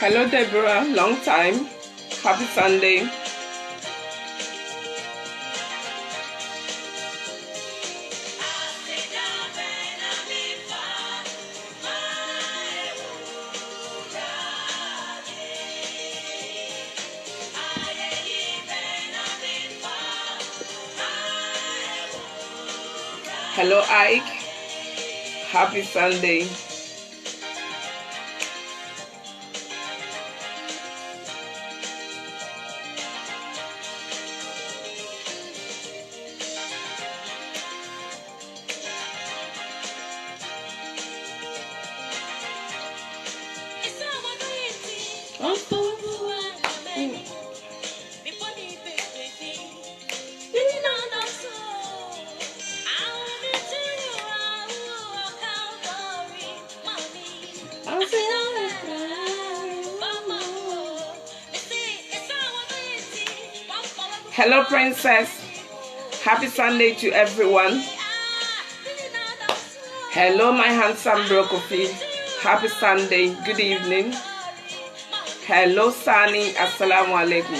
Hello, Deborah. Long time. Happy Sunday. Hello, Ike. Happy Sunday. Hello, Princess. Happy Sunday to everyone. Hello, my handsome Brokofi. Happy Sunday. Good evening. Hello, Sani. Assalamu alaikum.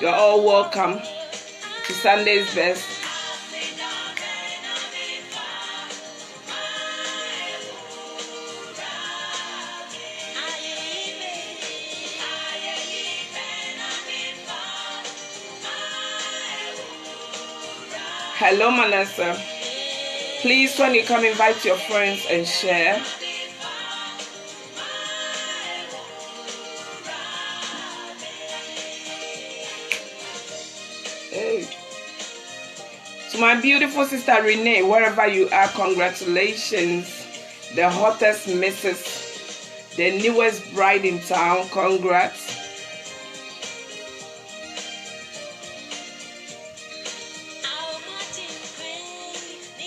You're all welcome to Sunday's Best. Hello, Manessa. Please, when you come, invite your friends and share. Hey. To my beautiful sister Renee, wherever you are, congratulations. The hottest Mrs., the newest bride in town, congrats.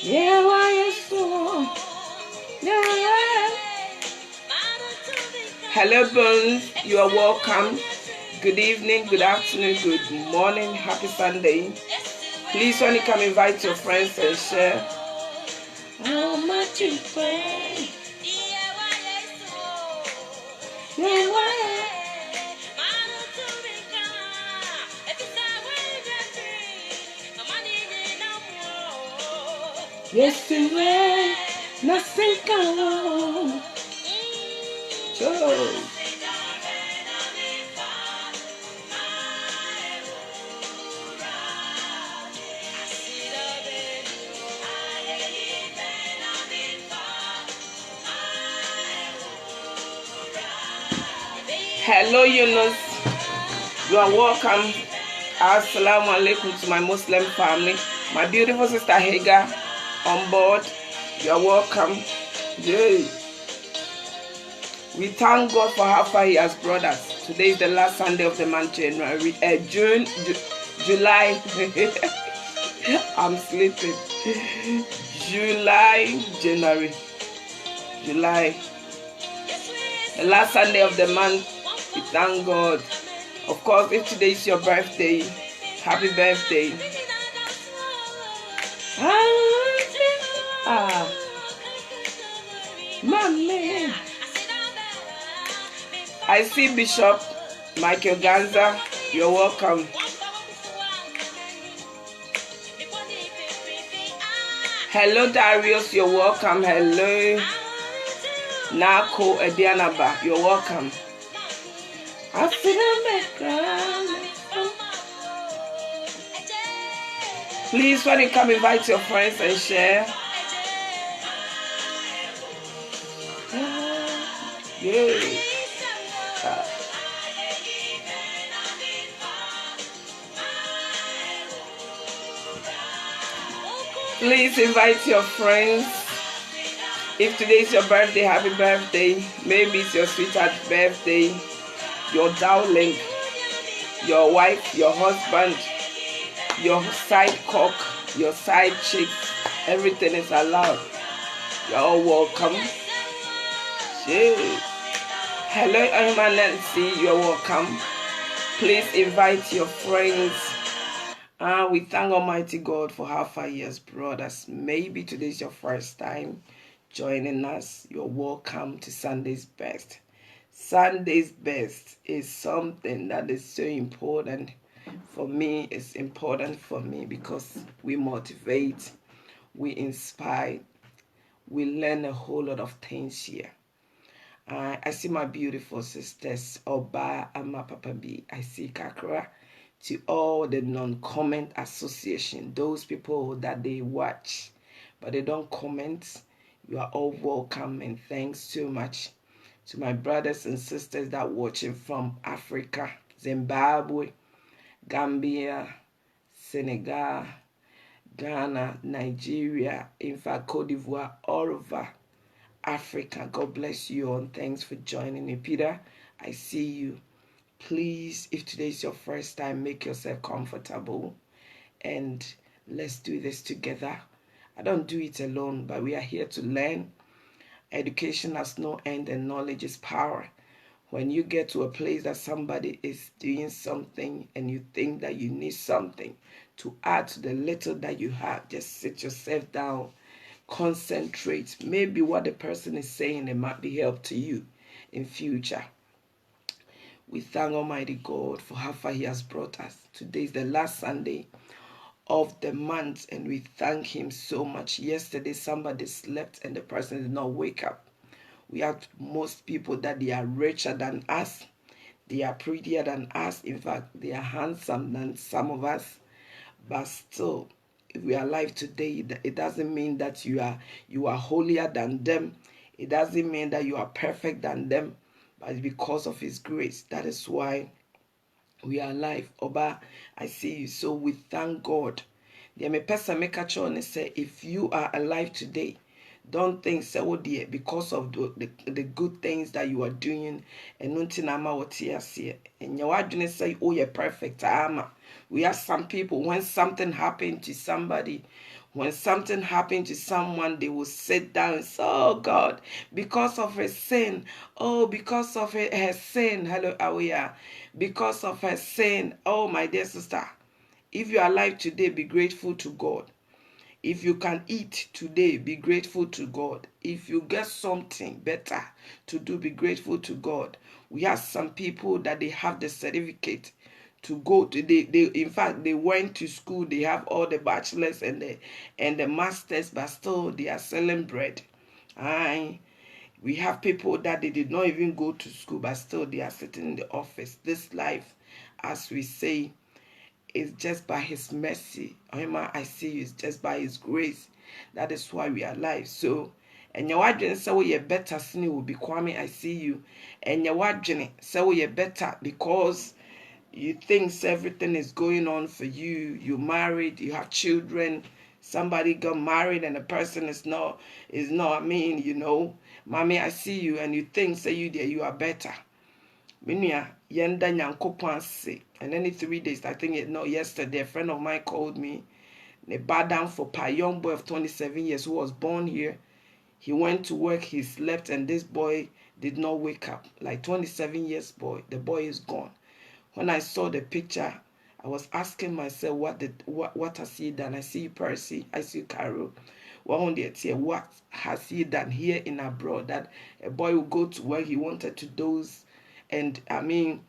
Yeah, why you so? Yeah. Hello, Bones. You are welcome. Good evening, good afternoon, good morning. Happy Sunday. Please, when you come, invite your friends and share. How much you pray? Yeah, why? Yesterday, nothing come. Joe. Hello, Yunus. You are welcome. Assalamu alaikum to my Muslim family. My beautiful sister Hagar on board. You are welcome. Yay. We thank God for how far He has brought us. Today is the last Sunday of the month, July. I'm sleeping. January. The last Sunday of the month. We thank God. Of course, if today is your birthday, happy birthday. Mommy. I see Bishop Michael Ganza. You're welcome. Hello, Darius. You're welcome. Hello, Nako Edianaba. You're welcome. Please, when you come, invite your friends and share. Yay. Please invite your friends. If today is your birthday, happy birthday. Maybe it's your sweetheart's birthday, your darling, your wife, your husband, your side cock, your side chick. Everything is allowed. You're all welcome. Cheers. Hello, Irma Nancy. You're welcome. Please invite your friends. We thank Almighty God for how far He has brought us. Maybe today is your first time joining us. You're welcome to Sunday's Best. Sunday's best is something that is so important for me. It's important for me because we motivate, we inspire, we learn a whole lot of things here. I see my beautiful sisters, Oba and my Papa B. I see Kakra. To all the non-comment association, those people that they watch, but they don't comment, you are all welcome and thanks so much. To my brothers and sisters that watching from Africa, Zimbabwe, Gambia, Senegal, Ghana, Nigeria, in fact, Cote d'Ivoire, all over Africa. God bless you all and thanks for joining me. Peter, I see you. Please, if today is your first time, make yourself comfortable and let's do this together. I don't do it alone, but we are here to learn. Education has no end and knowledge is power. When you get to a place that somebody is doing something and you think that you need something to add to the little that you have, just sit yourself down, concentrate. Maybe what the person is saying, it might be help to you in future. We thank Almighty God for how far He has brought us. Today is the last Sunday of the month, and we thank Him so much. Yesterday, somebody slept and the person did not wake up. We have most people that they are richer than us, they are prettier than us. In fact, they are handsome than some of us. But still, if we are alive today, it doesn't mean that you are holier than them. It doesn't mean that you are perfect than them. But it's because of His grace. That is why we are alive. Oba, I see you. So we thank God. The person make a choice and say, if you are alive today, don't think say, oh dear, because of the good things that you are doing, and nothing ama what here. And your adwene say, oh, you're perfect. We have some people, when something happened to somebody, when something happened to someone, they will sit down and say, oh God, because of her sin. Oh, because of her sin. Hello, Awia. Because of her sin. Oh, my dear sister. If you are alive today, be grateful to God. If you can eat today, be grateful to God. If you get something better to do, be grateful to God. We have some people that they have the certificate to go to. They in fact they went to school. They have all the bachelors and the masters, but still they are selling bread. We have people that they did not even go to school, but still they are sitting in the office. This life, as we say, it's just by His mercy. I see you. It's just by His grace. That is why we are alive. So, and your wadjene say we are better. Sini will be Kwame. I see you. And your wadjene say we are better because you think everything is going on for you. You're married. You have children. Somebody got married and the person is not. I mean, mommy, I see you, and you think say you there you are better. Minya yenda nyankopon ase. And then 3 days, I think yesterday, a friend of mine called me. They bowed down for a young boy of 27 years who was born here. He went to work, he slept, and this boy did not wake up. Like 27 years boy, the boy is gone. When I saw the picture, I was asking myself, what has he done? I see you, Percy. I see you, Carol. What has he done here in abroad? That a boy will go to work, he wanted to doze, and I mean,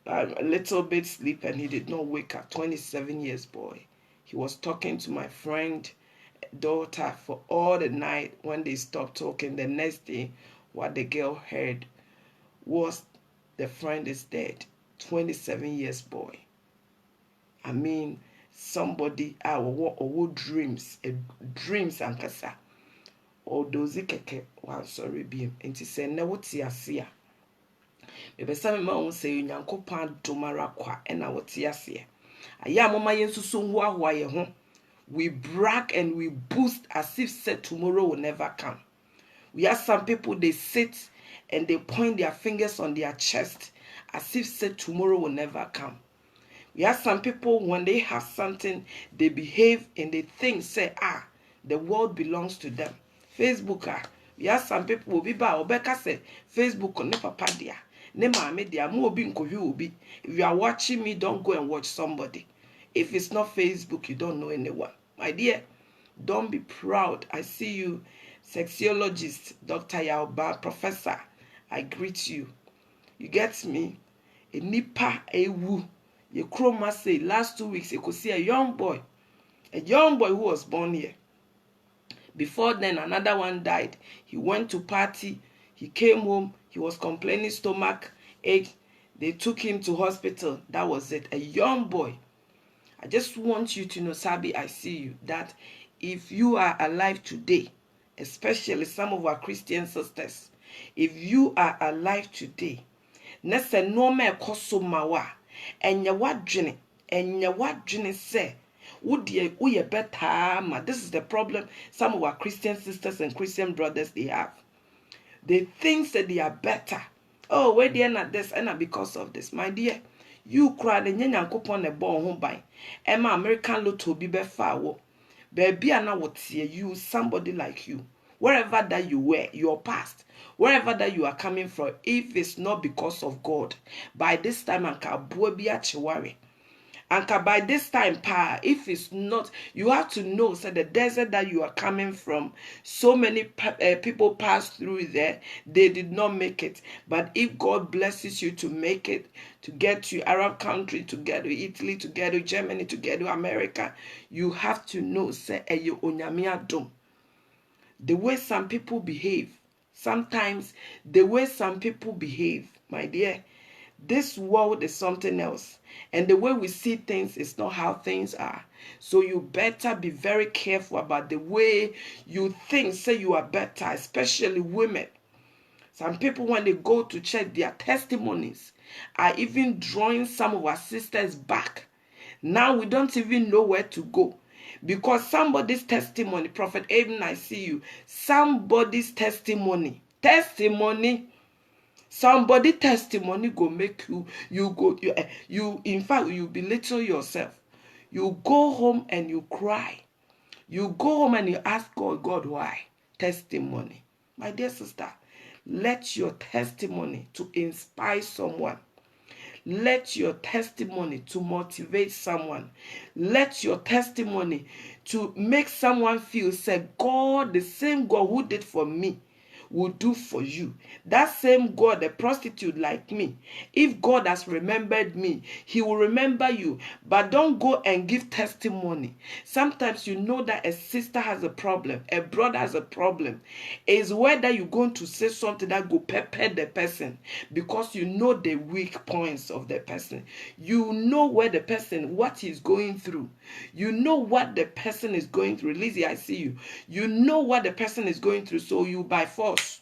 a little bit sleep, and he did not wake up. 27 years boy. He was talking to my friend daughter for all the night. When they stopped talking, the next day, what the girl heard was the friend is dead. 27 years boy. I mean, somebody or dreams and kasa or dozi keke wan sorry bi enti se na wote ase a bebesa me ma won say Onyankopɔn domara kwa na wote ase aya mama yensusu hu ahoa ye ho. We brag and we boost as if said tomorrow will never come. We have some people, they sit and they point their fingers on their chest as if said tomorrow will never come. We have some people, when they have something, they behave and they think, say, the world belongs to them. Facebook, we have some people, Obeka say, Facebook, ne papa dia, ne mame dia, mo obi nkohwe obi. If you are watching me, don't go and watch somebody. If it's not Facebook, you don't know anyone. My dear, don't be proud. I see you, sexologist, Dr. Yauba, professor. I greet you. You get me? A nipa ewu. Ye chroma say last 2 weeks you could see a young boy who was born here. Before then, another one died. He went to party. He came home. He was complaining stomach ache. They took him to hospital. That was it. A young boy. I just want you to know, Sabi, I see you, that if you are alive today, especially some of our Christian sisters, if you are alive today, nese noma ekoso mawa, enya wadwene se, uye better ma. This is the problem some of our Christian sisters and Christian brothers they have. They think that they are better. Oh, where they are not this and not because of this, my dear. You cry the nyankopon ne bon ho ban. Emma American lotto be far wo. Baby ana what see you, somebody like you. Wherever that you were, your past, wherever that you are coming from, if it's not because of God, by this time anka buobia chiwari. Anka by this time, if it's not, you have to know, so the desert that you are coming from, so many people passed through there, they did not make it. But if God blesses you to make it, to get to Arab country, to get to Italy, to get to Germany, to get to America, you have to know, say, the way some people behave, sometimes the way some people behave, my dear, this world is something else. And the way we see things is not how things are. So you better be very careful about the way you think, say you are better, especially women. Some people, when they go to church, their testimonies are even drawing some of our sisters back. Now we don't even know where to go. Because somebody's testimony, Prophet Aben, I see you. Somebody's testimony. Somebody testimony go make you in fact you belittle yourself. You go home and you cry. You go home and you ask God why? Testimony. My dear sister, let your testimony to inspire someone. Let your testimony to motivate someone. Let your testimony to make someone feel, say, God, the same God who did for me, will do for you. That same God, a prostitute like me, if God has remembered me, he will remember you. But don't go and give testimony. Sometimes you know that a sister has a problem, a brother has a problem. Is whether you're going to say something that go pepper the person, because you know the weak points of the person. You know where the person, what he's going through. You know what the person is going through. Lizzie, I see you. You know what the person is going through. So you by force,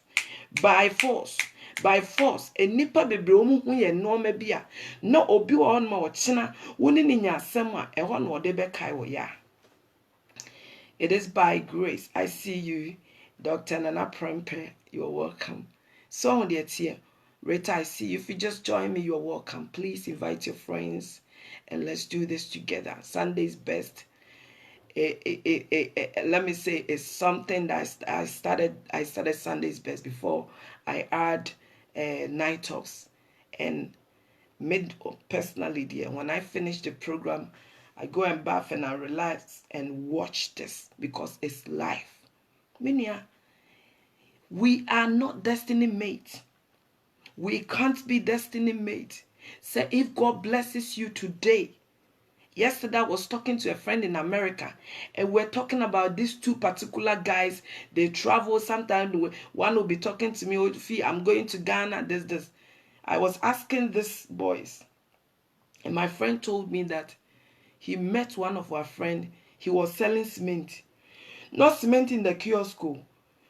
enipa bebre omu hu ye no ma bia no obi wo on ma wo chena woni ni nya asem a eho no de be kai wo ya. It is by grace. I see you, Dr. Nana Prempe. You're welcome. So on the here, Rita, I see you. If you just join me, you're welcome. Please invite your friends and let's do this together. Sunday's best. Let me say, it's something that I started Sunday's best before I add night talks, and made personally dear. When I finish the program, I go and bath and I relax and watch this because it's life. Minia, we are not destiny mates. We can't be destiny mates. So if God blesses you today, yesterday I was talking to a friend in America, and we're talking about these two particular guys. They travel. Sometimes one will be talking to me, oh, Fee, I'm going to Ghana, this. I was asking these boys, and my friend told me that he met one of our friends. He was selling cement. Not cement in the kiosk.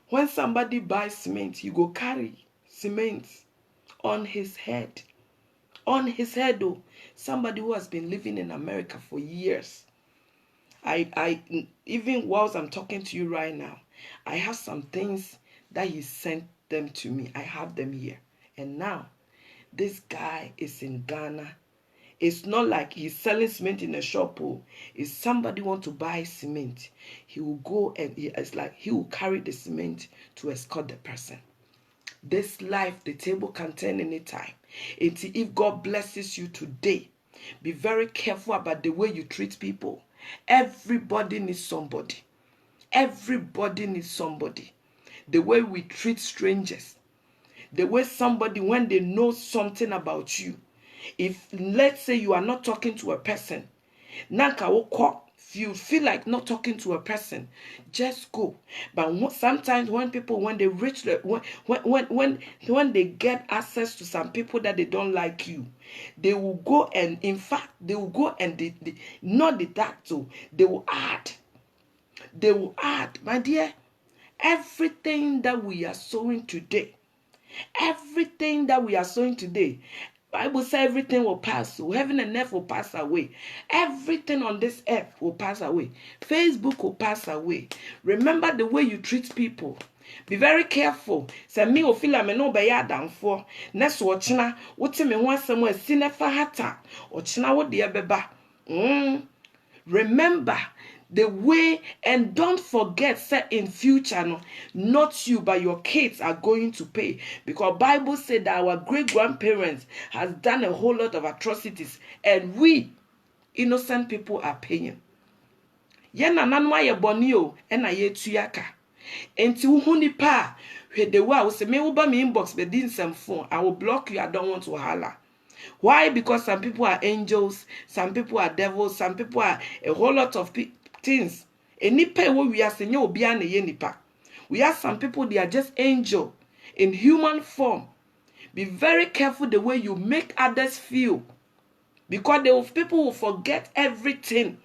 When somebody buys cement, he go carry cement on his head. On his head, though. Somebody who has been living in America for years. I even whilst I'm talking to you right now, I have some things that he sent them to me. I have them here. And now, this guy is in Ghana. It's not like he's selling cement in a shop. If somebody want to buy cement, he will go and it's like he will carry the cement to escort the person. This life, the table can turn anytime. If God blesses you today, be very careful about the way you treat people. Everybody needs somebody. Everybody needs somebody. The way we treat strangers, The way somebody, when they know something about you, if let's say you are not talking to a person, you feel like not talking to a person, just go. But sometimes when they reach when they get access to some people that they don't like you, they will go, and in fact they will go and they not deduct, so they will add. My dear, everything that we are sowing today, Bible says everything will pass. So heaven and earth will pass away. Everything on this earth will pass away. Facebook will pass away. Remember the way you treat people. Be very careful. Say me o feel me no be ya danfo. Next ochina, wote me ho asem a si nefa hata. Ochina wo de beba. Remember the way, and don't forget, say in future, no, not you but your kids are going to pay, because Bible said that our great grandparents has done a whole lot of atrocities, and we innocent people are paying. Yena nanwa ye boni o ena ye tuyaka. Enti uhu nipa the way I will say me uba me inbox be din some phone, I will block you. I don't want to holler. Why? Because some people are angels, some people are devils, some people are a whole lot of things. Nipa wo we are senye obi na ye nipa. We have some people, they are just angel in human form. Be very careful the way you make others feel, because people will forget everything.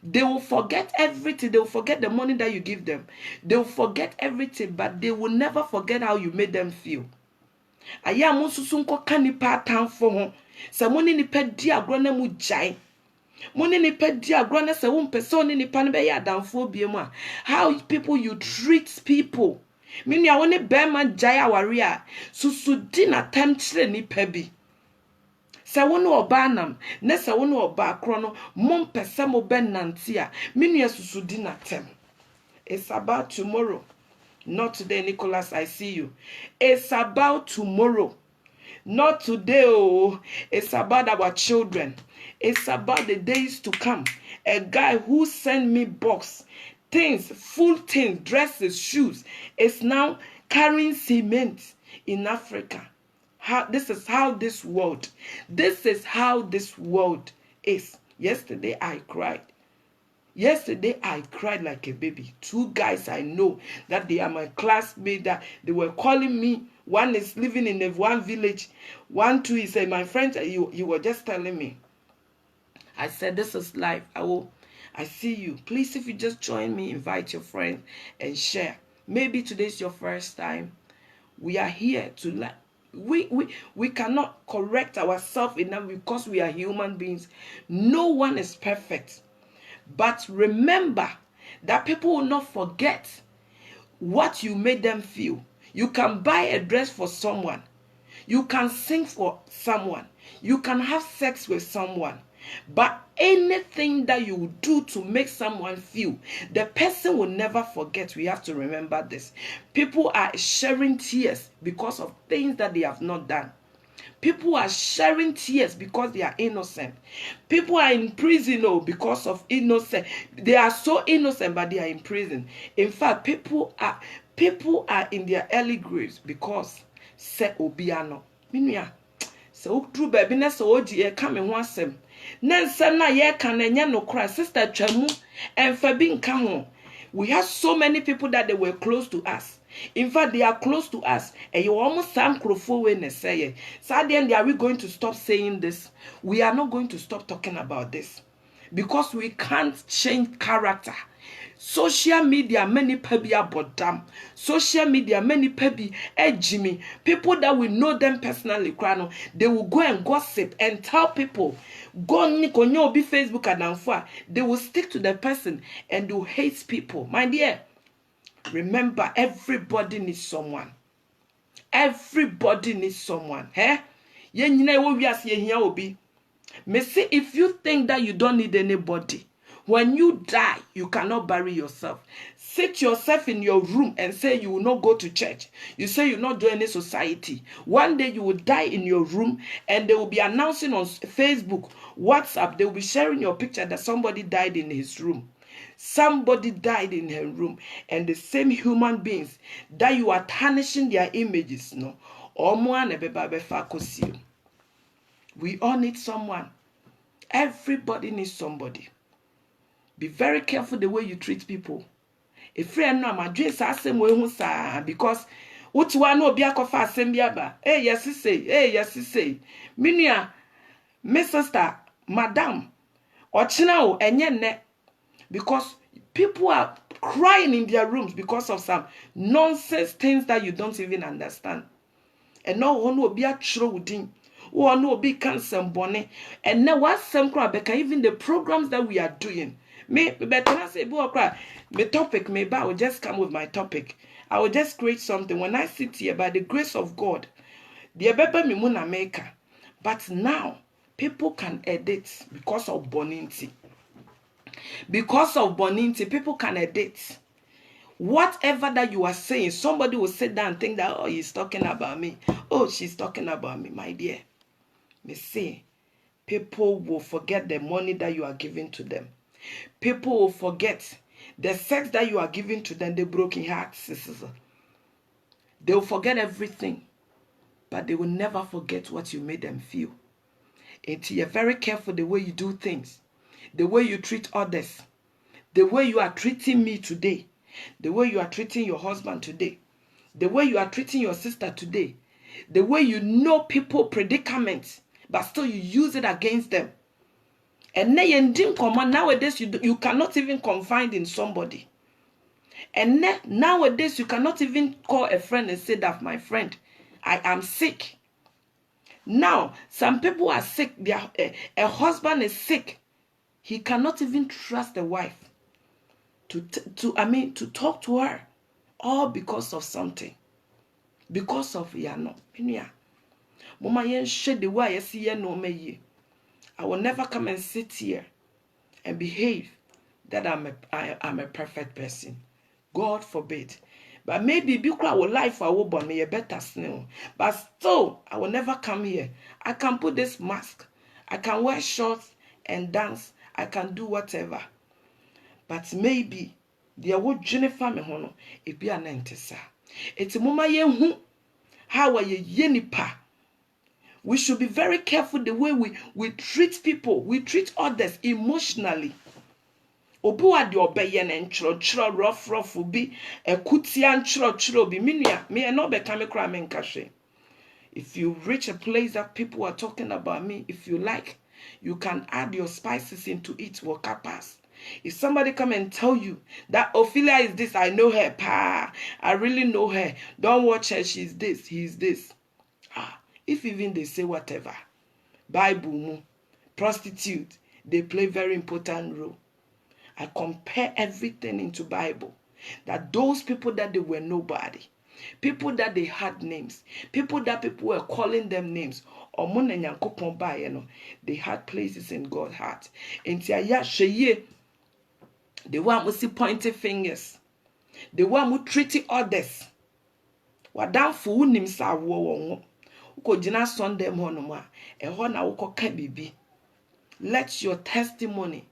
They will forget everything. They will forget the money that you give them. They will forget everything, but they will never forget how you made them feel. Aya mo susu nko kanipa atamfo ho. Se mo ni nipa di agro na mu jai. Mo ni nipa di agro na se wo mpese oni nipa ne be ya adamfo biem a. How people you treat people. Mini a woni be man jai aware a susu di na tam kire nipa bi. Se wono oba nam, ne se wono oba akro no, mo mpese mo be nante a, mini susu di na tem. It's about tomorrow. Not today, Nicholas, I see you. It's about tomorrow. Not today, oh. It's about our children. It's about the days to come. A guy who sent me box, things, full things, dresses, shoes, is now carrying cement in Africa. This is how this world is. Yesterday, I cried. Yesterday, I cried like a baby. 2 guys I know that they are my classmates, that they were calling me. One is living in one village. One, two, he said, my friend, you were just telling me. I said, this is life. I see you. Please, if you just join me, invite your friends and share. Maybe today's your first time. We are here to learn. We cannot correct ourselves enough because we are human beings. No one is perfect. But remember that people will not forget what you made them feel. You can buy a dress for someone. You can sing for someone. You can have sex with someone. But anything that you do to make someone feel, the person will never forget. We have to remember this. People are sharing tears because of things that they have not done. People are sharing tears because they are innocent. People are in prison because of innocent. They are so innocent, but they are in prison. In fact, people are in their early graves because se obiano. Minya se true baby na se oji e ka me ho asem. Na nsem na ye ka na nya no kra sister twamu emfa bi nka ho. We have so many people that they were close to us. In fact, they are close to us. And you almost some crofo when say, so then are we going to stop saying this? We are not going to stop talking about this. Because we can't change character. Social media, many pebi abodam. Social media, many pebi Jimmy. People that we know them personally, they will go and gossip and tell people. Go on be Facebook and Anfa. They will stick to the person and they will hate people. My dear, remember, everybody needs someone. Everybody needs someone. Eh? Me say, if you think that you don't need anybody, when you die, you cannot bury yourself. Sit yourself in your room and say you will not go to church. You say you will not do any society. One day you will die in your room and they will be announcing on Facebook, WhatsApp, they will be sharing your picture that somebody died in his room. Somebody died in her room, and the same human beings that you are tarnishing their images, no. We all need someone. Everybody needs somebody. Be very careful the way you treat people. A friend no ma dwen sa asem we hu sa because what one no bia kofa asem bia ba. Yes say. Minua, my sister, madam, ochina o enye ne, because people are crying in their rooms because of some nonsense things that you don't even understand. And no one will be a true din. One will be cancer bonnet. And now what some crowd because even the programs that we are doing. Me better say cry. The topic maybe I will just come with my topic. I will just create something. When I sit here by the grace of God, the bebe me muna maker. But now people can edit because of boninti. Because of boninti, people can edit. Whatever that you are saying, somebody will sit down and think that, oh, he's talking about me. Oh, she's talking about me, my dear. Me say, people will forget the money that you are giving to them. People will forget the sex that you are giving to them, the broken hearts. They will forget everything, but they will never forget what you made them feel. Until you're very careful the way you do things, the way you treat others, the way you are treating me today, the way you are treating your husband today, the way you are treating your sister today, the way you know people predicaments, but still you use it against them. And nowadays you cannot even confide in somebody. And nowadays you cannot even call a friend and say that, my friend, I am sick. Now, some people are sick. A husband is sick. He cannot even trust the wife to talk to her, all because of something, because of Mama yen shed the way I see no me. I will never come and sit here and behave that I'm a perfect person. God forbid. But maybe because our life I will born me a better snail. But still, I will never come here. I can put this mask. I can wear shorts and dance. I can do whatever. But maybe there would Jennifer me hono it be an entesa. It's mama yen hu how are ye yenipa. We should be very careful the way we treat people, we treat others emotionally. Obu ade obeye na nchro rough bi ekutia nchro bi minua me no be kame kra me nkahwe. If you reach a place that people are talking about me, if you like, you can add your spices into it, waka pass. If somebody come and tell you that Ophelia is this, I know her, pa, I really know her, don't watch her, she's this, he's this. If even they say whatever, Bible, prostitute, they play very important role. I compare everything into Bible. That those people that they were nobody, people that they had names, people that people were calling them names, they had places in God's heart. The one who see pointing fingers, the one who treated others. Wadan fu nim sa wo uko jina Sunday honoma eho na ukoka bibi. Let your testimony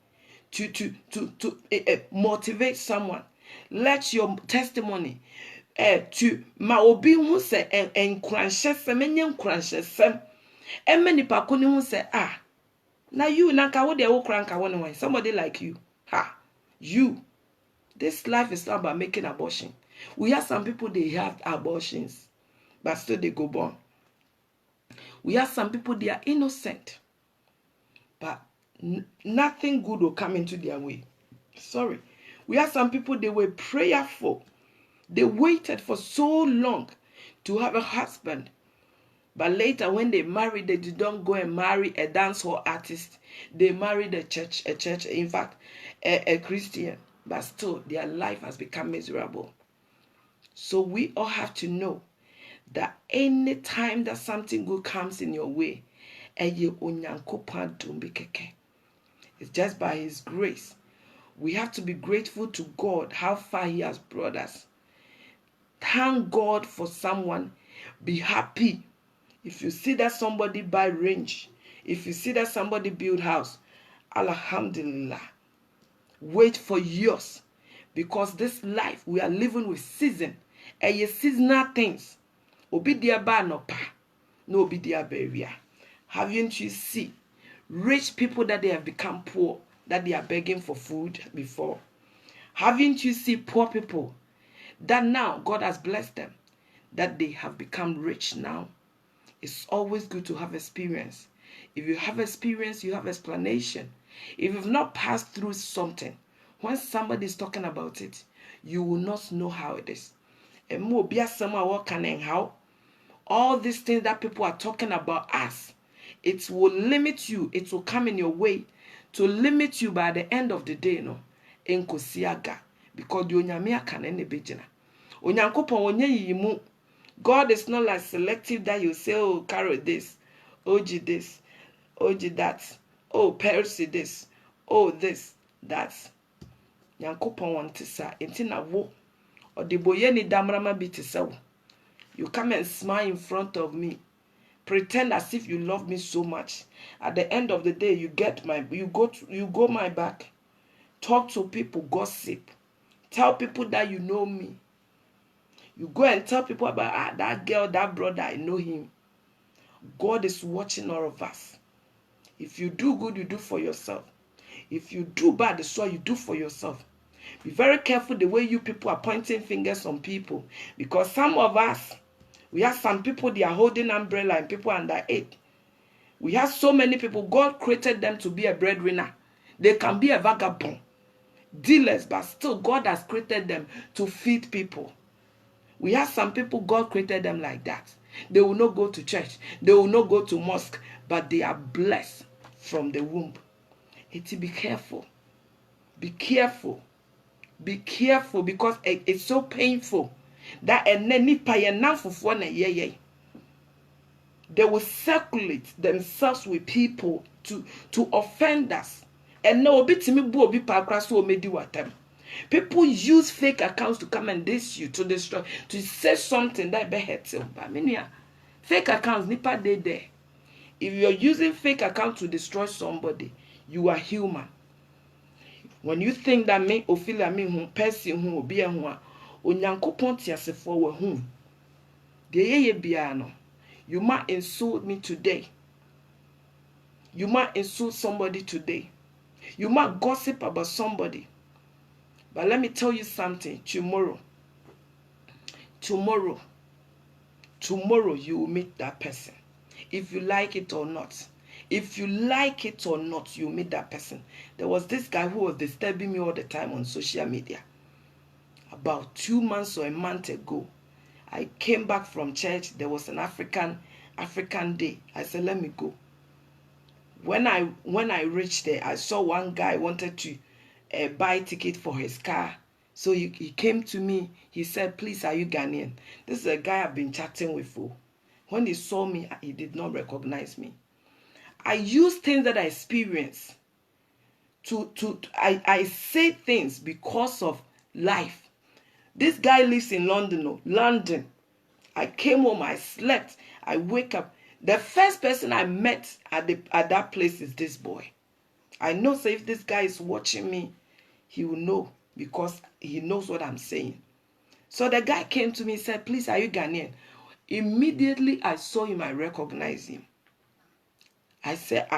to motivate someone. Let your testimony to ma obi hu se enkranshe se menye enkranshe sem emeni pa ko ni hu se na you na ka wo de wo kranka wo ne somebody like you you. This life is not about making abortion. We have some people, they have abortions, but still they go born. We have some people, they are innocent, but nothing good will come into their way. Sorry. We have some people, they were prayerful. They waited for so long to have a husband. But later, when they married, they did not go and marry a dancehall artist. They married a church, in fact, a Christian. But still, their life has become miserable. So we all have to know that any time that something good comes in your way, it's just by His grace. We have to be grateful to God how far He has brought us. Thank God for someone. Be happy. If you see that somebody buy range, if you see that somebody build house, Alhamdulillah. Wait for yours. Because this life we are living with season. And ye seasonal things. Obi dia ba no pa. No obi dia ba. Haven't you seen rich people that they have become poor, that they are begging for food before? Haven't you seen poor people that now God has blessed them, that they have become rich now? It's always good to have experience. If you have experience, you have explanation. If you've not passed through something, when somebody is talking about it, you will not know how it is. And more be someone working and how all these things that people are talking about us, it will limit you. It will come in your way to limit you by the end of the day, no. Enkosiaga, because the onyame can any bejina. Onyankopon onye yimu. God is not like selective that you say, oh, carry this, oji this, oji that, oh, Percy this, oh, this, that. Nyankopon want to say, intina wo, or the boyeni damrama bitisaw. You come and smile in front of me. Pretend as if you love me so much. At the end of the day, you go my back. Talk to people, gossip. Tell people that you know me. You go and tell people about that girl, that brother, I know him. God is watching all of us. If you do good, you do for yourself. If you do bad, that's what you do for yourself. Be very careful the way you people are pointing fingers on people. Because some of us, we have some people, they are holding umbrella and people under 8. We have so many people, God created them to be a breadwinner. They can be a vagabond, dealers, but still God has created them to feed people. We have some people, God created them like that. They will not go to church. They will not go to mosque, but they are blessed from the womb. Be careful. Be careful. Be careful, because it's so painful that they will circulate themselves with people to offend us. And no bit me bo be so me do them. People use fake accounts to come and diss you, to destroy, to say something that be hurtful. But fake accounts nipa dey there. If you're using fake account to destroy somebody, you are human. When you think that me Ophelia me who person who obi e ho a onyankopon tiasefo we hu de ye bia no, you might insult me today. You might insult somebody today. You might gossip about somebody. But let me tell you something. Tomorrow you will meet that person. If you like it or not. If you like it or not, you meet that person. There was this guy who was disturbing me all the time on social media. About 2 months or a month ago, I came back from church. There was an African day. I said, let me go. When I reached there, I saw one guy wanted to buy a ticket for his car. So he came to me. He said, please, are you Ghanaian? This is a guy I've been chatting with for. When he saw me, he did not recognize me. I use things that I experience I say things because of life. This guy lives in London. London. I came home, I slept, I wake up. The first person I met at that place is this boy. I know, so if this guy is watching me, he will know, because he knows what I'm saying. So the guy came to me and said, please, are you Ghanaian? Immediately I saw him, I recognized him. I said,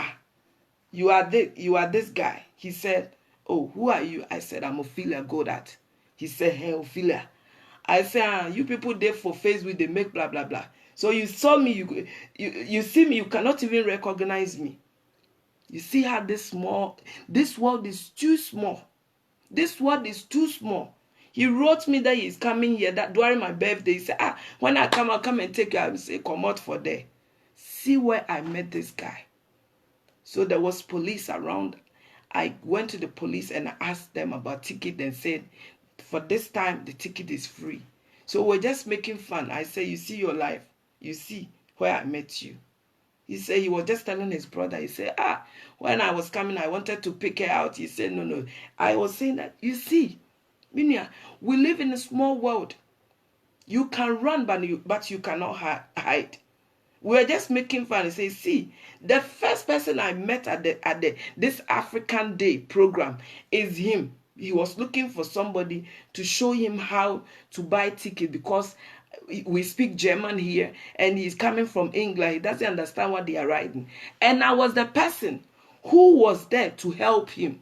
you are this guy. He said, oh, who are you? I said, I'm Ophelia Goddard. He said, hey, Ophelia. I said, you people there for Facebook, they make blah, blah, blah. So you saw me, you see me, you cannot even recognize me. You see how this world is too small. This world is too small. He wrote me that he's coming here, that during my birthday, he said, when I come, I'll come and take you. I will say, come out for there. See where I met this guy. So there was police around. I went to the police and I asked them about ticket and said, for this time, the ticket is free. So we're just making fun. I said, you see your life. You see where I met you. He said he was just telling his brother. He said, when I was coming, I wanted to pick her out. He said, no. I was saying that, you see, Minia, we live in a small world. You can run, but you cannot hide. We were just making fun and say, see, the first person I met at this African Day program is him. He was looking for somebody to show him how to buy ticket because we speak German here and he's coming from England. He doesn't understand what they are writing. And I was the person who was there to help him.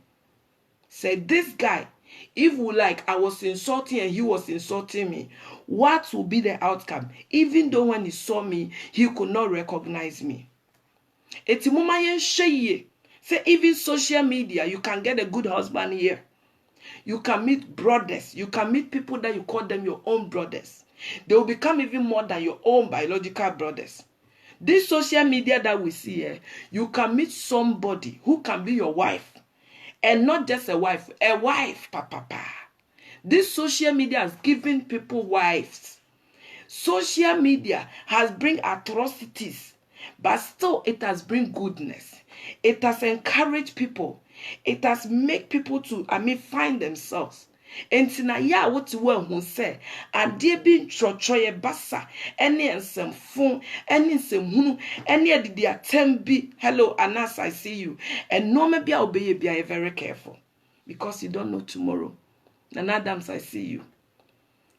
Said, this guy, if we like, I was insulting and he was insulting me, what will be the outcome? Even though when he saw me, he could not recognize me. Eti mama yen sheye. Say even social media, you can get a good husband here. You can meet brothers. You can meet people that you call them your own brothers. They will become even more than your own biological brothers. This social media that we see here, you can meet somebody who can be your wife. And not just a wife, papa. This social media has given people wives. Social media has bring atrocities, but still it has bring goodness. It has encouraged people. It has make people to, find themselves. Entina ya what we who say, ade bi ntrotroye basa, ene ensemfon, ene nsemhunu, ene adidi atem bi, hello Anas, I see you. And no maybe I'll be very careful because you don't know tomorrow. And Adams, I see you.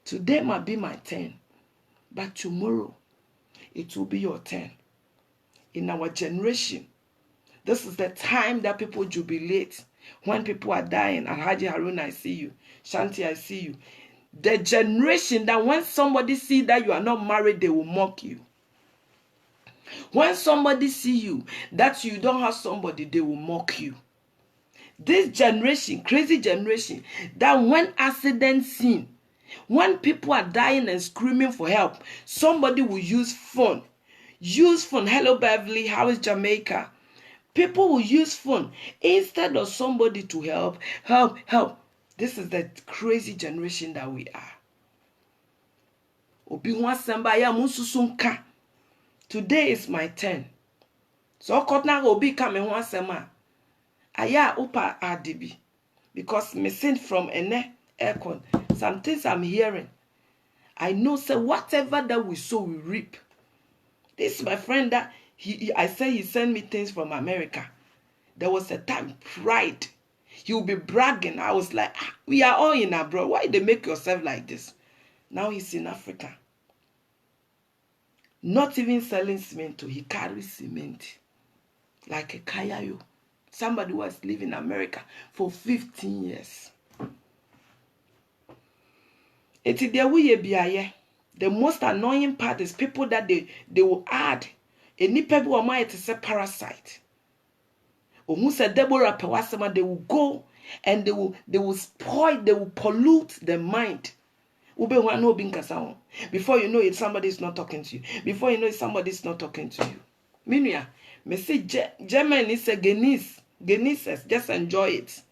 Today might be my turn, but tomorrow it will be your turn. In our generation, this is the time that people jubilate. When people are dying, Alhaji Harun, I see you. Shanti, I see you. The generation that when somebody see that you are not married, they will mock you. When somebody see you that you don't have somebody, they will mock you. This generation, crazy generation, that when accidents scene, when people are dying and screaming for help, somebody will use phone. Use phone. Hello, Beverly. How is Jamaica? People will use phone instead of somebody to help. This is the crazy generation that we are. Today is my turn. So kotna obi kame ho asema. Aya upa adibi. Because me sent from ene aircon. Some things I'm hearing. I know say whatever that we sow we reap. This is my friend that I say he sent me things from America. There was a time, pride. He will be bragging. I was like, we are all in abroad. Why they make yourself like this? Now he's in Africa. Not even selling cement. He carries cement. Like a kayayo. Somebody who has lived in America for 15 years. The most annoying part is people that they will add. Any people who might say parasite. Or who said Deborah Pewasema, they will go and they will spoil, they will pollute the mind. Before you know it, somebody is not talking to you. Before you know it, somebody is not talking to you. Minya, me say German is a Genesis, just enjoy it.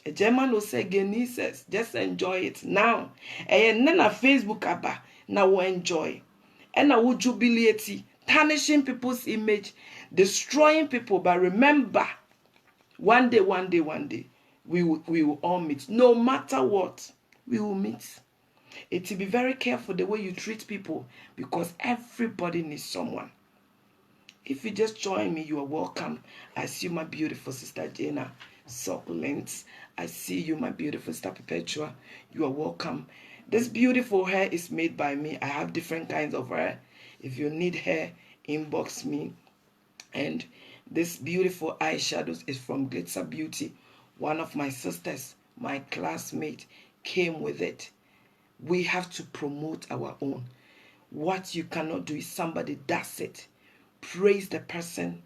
A German will say Genesis, just enjoy it. Now, and then a Facebook aba, now we enjoy. And now we jubilate, tarnishing people's image, destroying people. But remember, one day, we will all meet. No matter what, we will meet. It will be very careful the way you treat people because everybody needs someone. If you just join me, you are welcome. I see you, my beautiful sister Jana. Succulents. I see you, my beautiful sister Perpetua. You are welcome. This beautiful hair is made by me. I have different kinds of hair. If you need hair, inbox me. And this beautiful eyeshadows is from Glitzer Beauty. One of my sisters, my classmate, came with it. We have to promote our own. What you cannot do is somebody does it. Praise the person.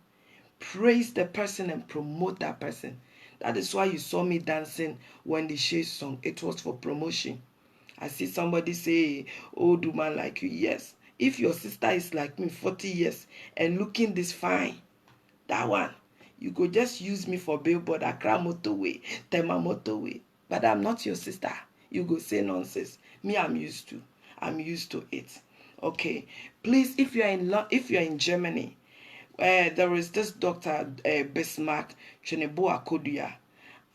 Praise the person and promote that person. That is why you saw me dancing when the Shay song. It was for promotion. I see somebody say, oh, do man like you? Yes. If your sister is like me, 40 years, and looking this fine, that one, you could just use me for billboard, Accra motorway, Tema motorway. But I'm not your sister. You go say nonsense. Me, I'm used to it. Okay. Please, if you're in Germany, there is this Dr. Bismarck Chenebo Akodia,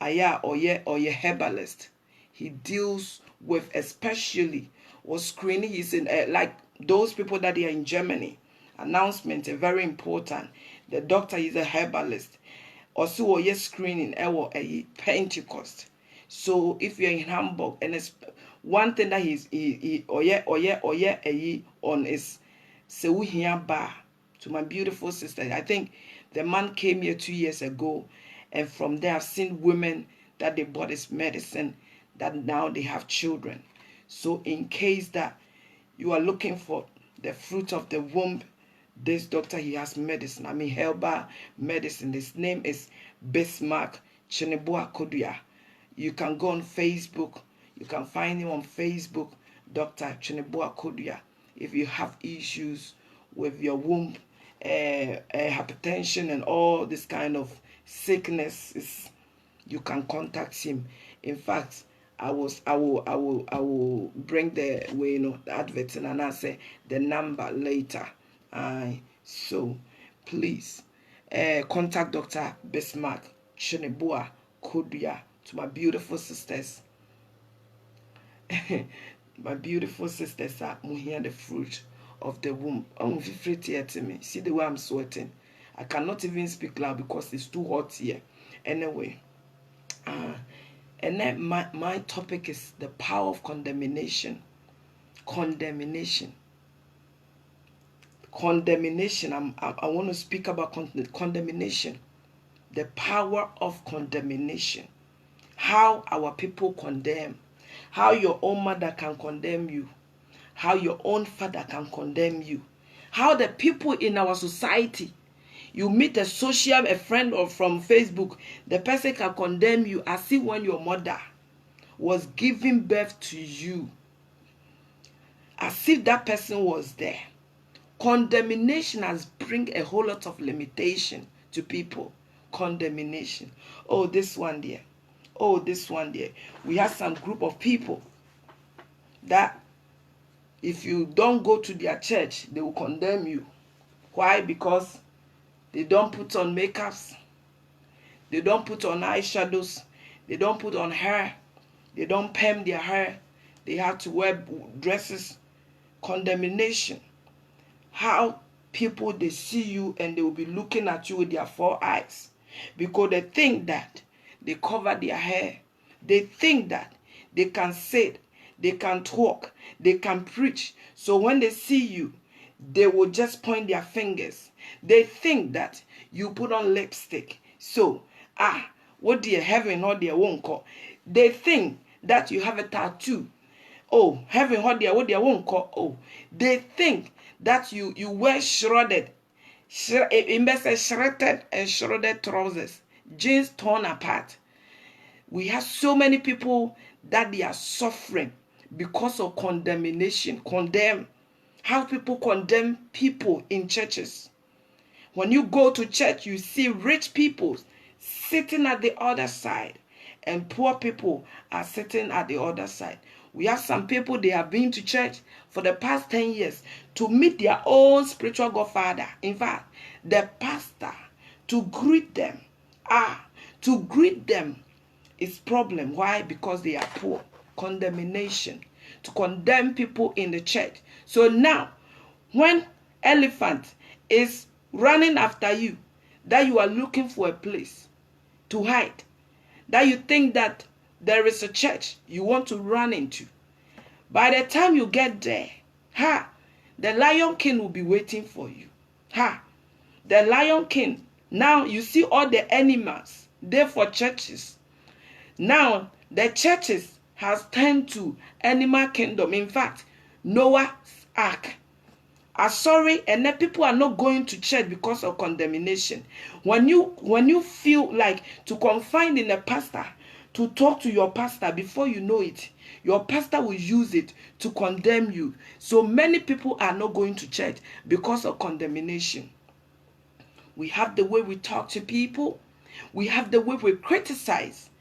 Aya Oye herbalist. He deals with especially or screening. He's in like those people that are in Germany. announcement is very important. The doctor is a herbalist. Also, yes, screening a Pentecost. So if you're in Hamburg, and it's one thing that he on is Sewuhia Bar to my beautiful sister. I think the man came here 2 years ago, and from there I've seen women that they bought his medicine, that now they have children. So in case that you are looking for the fruit of the womb, this doctor, he has medicine. I mean herbal medicine. His name is Bismarck Chinebua Kodia. You can go on Facebook. You can find him on Facebook, Dr. Chinebua Kodia. If you have issues with your womb, hypertension and all this kind of sicknesses, you can contact him. In fact, I will bring the the advert and I say the number later. So please contact Dr. Bismarck Chinebua Kodia. To my beautiful sisters, my beautiful sisters are hear the fruit of the womb. I'm free to me. See the way I'm sweating. I cannot even speak loud because it's too hot here. Anyway, and then my topic is the power of condemnation. Condemnation. I want to speak about condemnation. The power of condemnation. How our people condemn. How your own mother can condemn you. How your own father can condemn you. How the people in our society, you meet a friend or from Facebook, the person can condemn you as if when your mother was giving birth to you. As if that person was there. Condemnation has bring a whole lot of limitation to people. Condemnation. Oh, this one there. Oh, this one there. We have some group of people that if you don't go to their church, they will condemn you. Why? Because they don't put on makeups. They don't put on eyeshadows. They don't put on hair. They don't perm their hair. They have to wear dresses. Condemnation. How people, they see you and they will be looking at you with their 4 eyes. Because they think that they cover their hair. They think that they can sit, they can talk, they can preach. So when they see you, they will just point their fingers. They think that you put on lipstick. So, what do you have in all their won't call? They think that you have a tattoo. Oh, having what they won't call. Oh, they think that you wear shredded and shredded trousers, jeans torn apart. We have so many people that they are suffering because of condemnation. Condemn. How people condemn people in churches. When you go to church, you see rich people sitting at the other side and poor people are sitting at the other side. We have some people, they have been to church for the past 10 years to meet their own spiritual godfather. In fact, the pastor, to greet them. To greet them is problem. Why? Because they are poor. Condemnation. To condemn people in the church. So now, when elephant is running after you, that you are looking for a place to hide, that you think that there is a church you want to run into. By the time you get there, the Lion King will be waiting for you. The Lion King. Now you see all the animals there for churches. Now the churches has turned to animal kingdom. In fact, Noah's Ark. Sorry, and then people are not going to church because of condemnation. When you feel like to confide in a pastor, to talk to your pastor, before you know it, your pastor will use it to condemn you. So many people are not going to church because of condemnation. We have the way we talk to people. We have the way we criticize.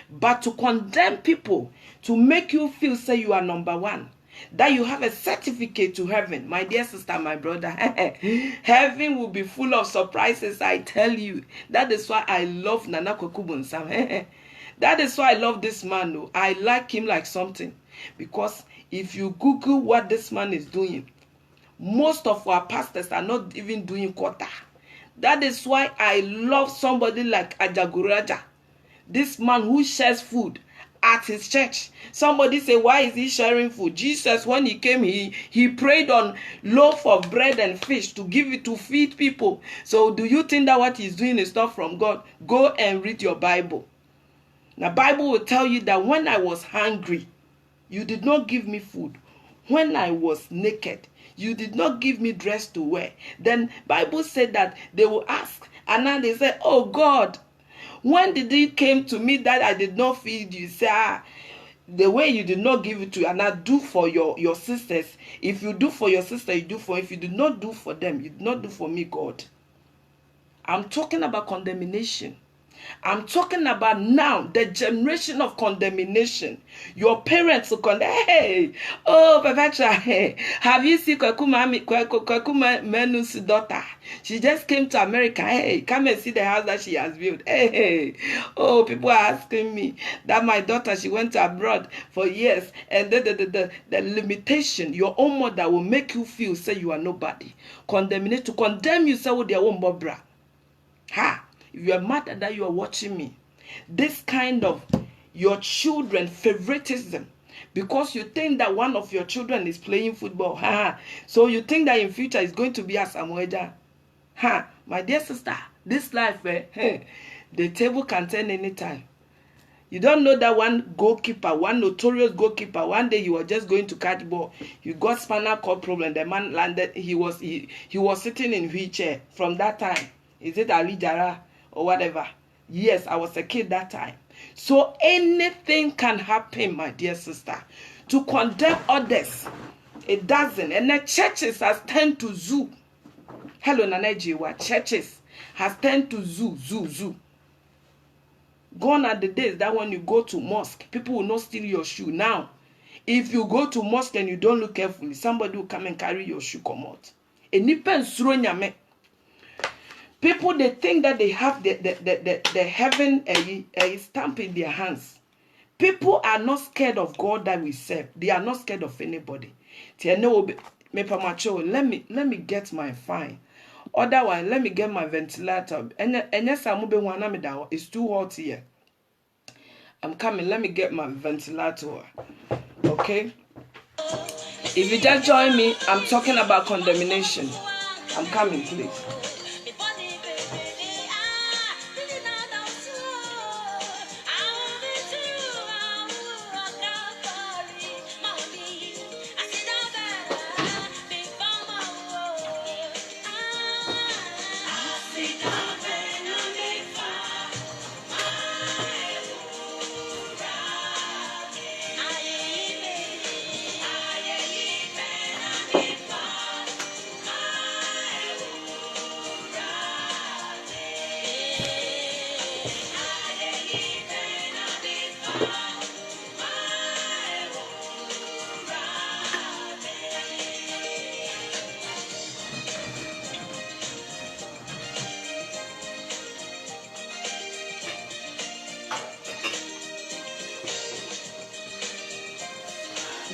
But to condemn people, to make you feel, say you are number one, that you have a certificate to heaven, my dear sister, my brother, heaven will be full of surprises, I tell you. That is why I love Nana Kwaku Bonsam. That is why I love this man. No, I like him like something. Because if you Google what this man is doing, Most of our pastors are not even doing quarter. That is why I love somebody like Ajaguraja, this man who shares food at his church. Somebody say, why is he sharing food? Jesus, when he came, he prayed on loaf of bread and fish to give it to feed people. So do you think that what he's doing is not from God? Go and read your Bible. The Bible will tell you that when I was hungry, you did not give me food. When I was naked, you did not give me dress to wear. Then Bible said that they will ask, and now they say, oh God, when did it came to me that I did not feed you? Say, the way you did not give it to, and I do for your sisters. If you do for your sister, you do for. If you do not do for them, you do not do for me, God. I'm talking about condemnation. I'm talking about now the generation of condemnation. Your parents will condemn. Hey, oh, Pepetra, hey, have you seen Kwekuma Menu's daughter? She just came to America. Hey, come and see the house that she has built. Hey, oh, people are asking me that my daughter, she went abroad for years, and the limitation, your own mother will make you feel say you are nobody. Condemnation, to condemn you, say with their own bobra. Ha. If you are mad that you are watching me, this kind of your children favoritism, because you think that one of your children is playing football, so you think that in future is going to be a Samuel. My dear sister, this life, the table can turn anytime. You don't know that one goalkeeper, one notorious goalkeeper, one day you were just going to catch ball, you got spinal cord problem, the man landed, he was sitting in wheelchair. From that time, is it Ali Jara or whatever? Yes, I was a kid that time. So anything can happen, my dear sister. To condemn others, it doesn't. And the churches has turned to zoo. Hello, Nanajiwa. Churches has turned to zoo. Gone are the days that when you go to mosque, people will not steal your shoe. Now, if you go to mosque and you don't look carefully, somebody will come and carry your shoe, come out. People, they think that they have the heaven stamp in their hands. People are not scared of God that we serve. They are not scared of anybody. Let me get my fine. Otherwise, let me get my ventilator. And yes, it's too hot here. I'm coming. Let me get my ventilator. Okay? If you just join me, I'm talking about condemnation. I'm coming, please.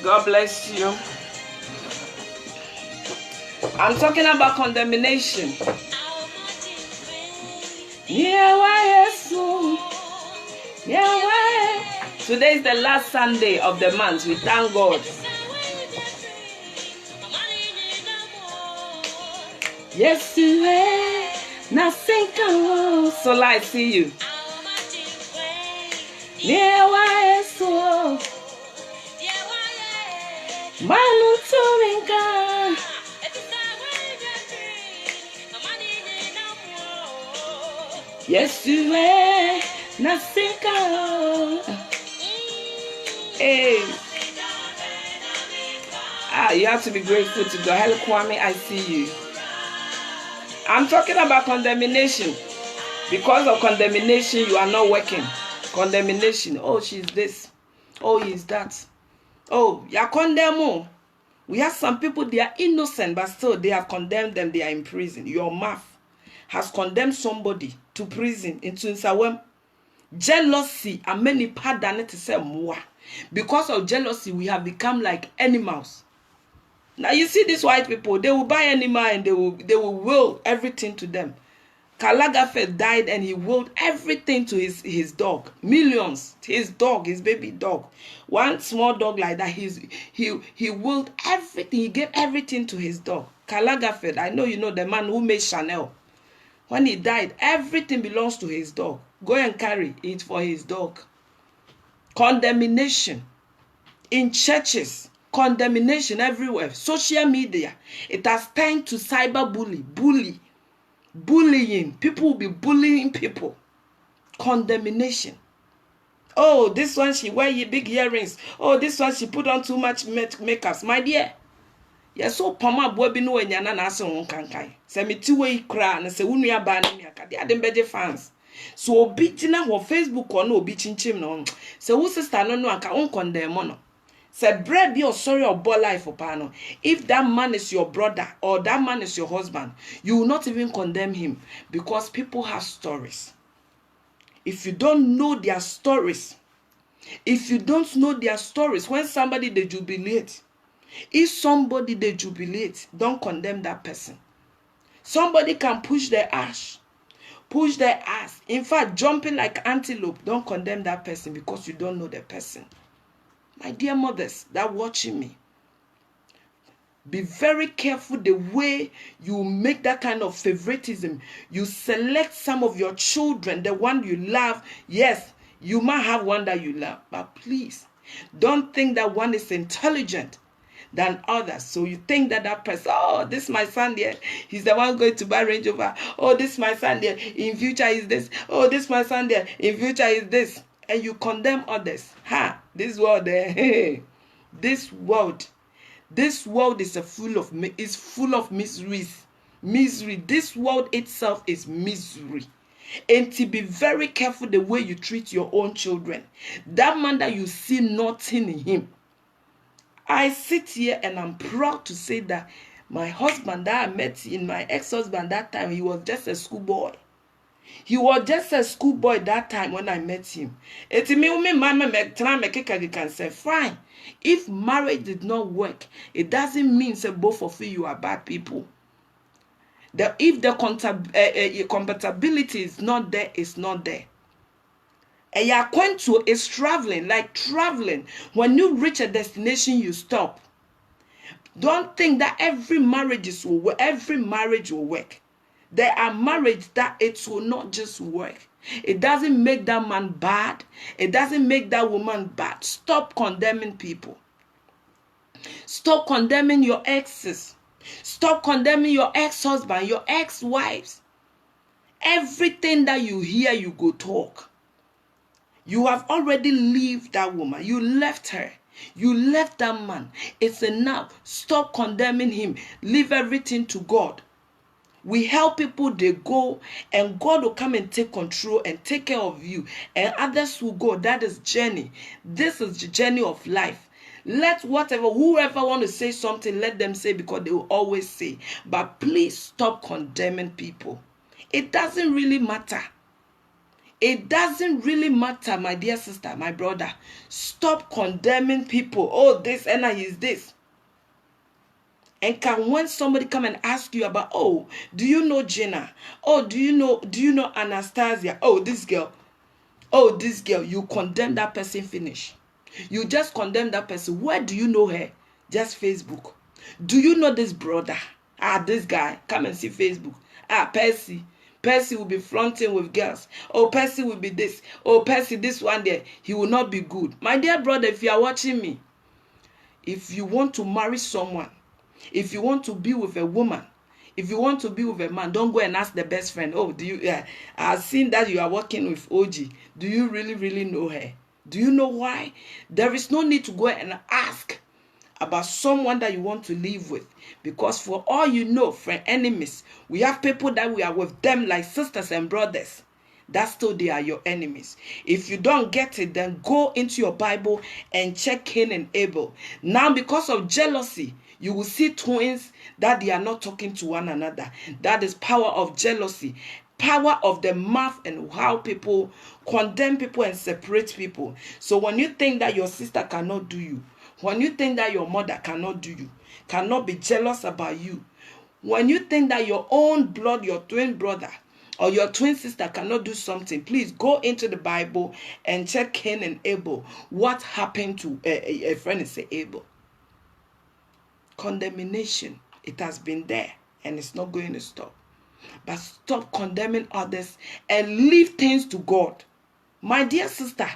God bless you. I'm talking about condemnation. Today is the last Sunday of the month. We thank God. Yes, you are. Nothing can. So I see you. Yes, you are. Nothing can. Hey. You have to be grateful to God. Hello, Kwame, I see you. I'm talking about condemnation. Because of condemnation, you are not working. Condemnation. Oh, she's this. Oh, he's that. Oh, you are condemned. We have some people, they are innocent, but still they have condemned them. They are in prison. Your mouth has condemned somebody to prison into Insawem. Jealousy and many pardon to say more. Because of jealousy, we have become like animals. Now you see these white people, they will buy animal and they will will everything to them. Kalagafe died and he willed everything to his dog. Millions. His dog, his baby dog. One small dog like that, he willed everything. He gave everything to his dog. Kalagafe, I know you know the man who made Chanel. When he died, everything belongs to his dog. Go and carry it for his dog. Condemnation in churches. Condemnation everywhere. Social media. It has turned to cyberbullying. Bullying. People will be bullying people. Condemnation. Oh, this one she wear big earrings. Oh, this one she put on too much makeup. My dear. Yes, so pama boy be no enyana na ase won kankai. Se meti we kra na se wunu ya ba na mi aka. They are them beje fans. So obi gina ho Facebook or no obi chinchim no. Se wo sister no no aka on condemn no. Se bread be or sorry or ball life for pano. If that man is your brother or that man is your husband, you will not even condemn him because people have stories. If you don't know their stories, when somebody they jubilate, if somebody they jubilate, don't condemn that person. Somebody can push their ass. In fact, jumping like antelope, don't condemn that person because you don't know the person. My dear mothers that watching me, be very careful the way you make that kind of favoritism. You select some of your children, the one you love. Yes, you might have one that you love, but please don't think that one is intelligent than others. So you think that person, oh, this is my son there, he's the one going to buy Range Rover. Oh, this is my son there, in future is this. Oh, this is my son there, in future is this. And you condemn others. This world this world is full of miseries. This world itself is misery. And to be very careful the way you treat your own children. That man that you see nothing in him. I sit here and I'm proud to say that my husband that I met in my ex-husband that time, he was just a schoolboy. He was just a schoolboy that time when I met him. It can say, fine. If marriage did not work, it doesn't mean that both of you are bad people. If the compatibility is not there, it's not there. And your quento is traveling, like traveling. When you reach a destination, you stop. Don't think that every marriage will work. There are marriages that it will not just work. It doesn't make that man bad. It doesn't make that woman bad. Stop condemning people. Stop condemning your exes. Stop condemning your ex-husband, your ex-wives. Everything that you hear, you go talk. You have already left that woman. You left her. You left that man. It's enough. Stop condemning him. Leave everything to God. We help people, they go, and God will come and take control and take care of you. And others will go. That is journey. This is the journey of life. Let whoever want to say something, let them say because they will always say. But please stop condemning people. It doesn't really matter. It doesn't really matter, my dear sister, my brother. Stop condemning people. Oh, this and is this. And when somebody come and ask you about, oh, do you know Jenna? Oh, do you know Anastasia? Oh, this girl. Oh, this girl. You condemn that person, finish. You just condemn that person. Where do you know her? Just Facebook. Do you know this brother? This guy. Come and see Facebook. Percy. Percy will be flaunting with girls. Oh, Percy will be this. Oh, Percy, this one there. He will not be good. My dear brother, if you are watching me, if you want to marry someone, if you want to be with a woman, if you want to be with a man, don't go and ask the best friend. Oh, do you? I've seen that you are working with OG. Do you really know her? Do you know why? There is no need to go and ask about someone that you want to live with. Because for all you know, friend, enemies, we have people that we are with them like sisters and brothers. That's still they are your enemies. If you don't get it, then go into your Bible and check Cain and Abel. Now, because of jealousy, you will see twins that they are not talking to one another. That is power of jealousy. Power of the mouth and how people condemn people and separate people. So when you think that your sister cannot do you, when you think that your mother cannot do you, cannot be jealous about you, when you think that your own blood, your twin brother or your twin sister cannot do something, please go into the Bible and check Cain and Abel. What happened to a friend is Abel? Condemnation. It has been there and it's not going to stop. But stop condemning others and leave things to God. My dear sister,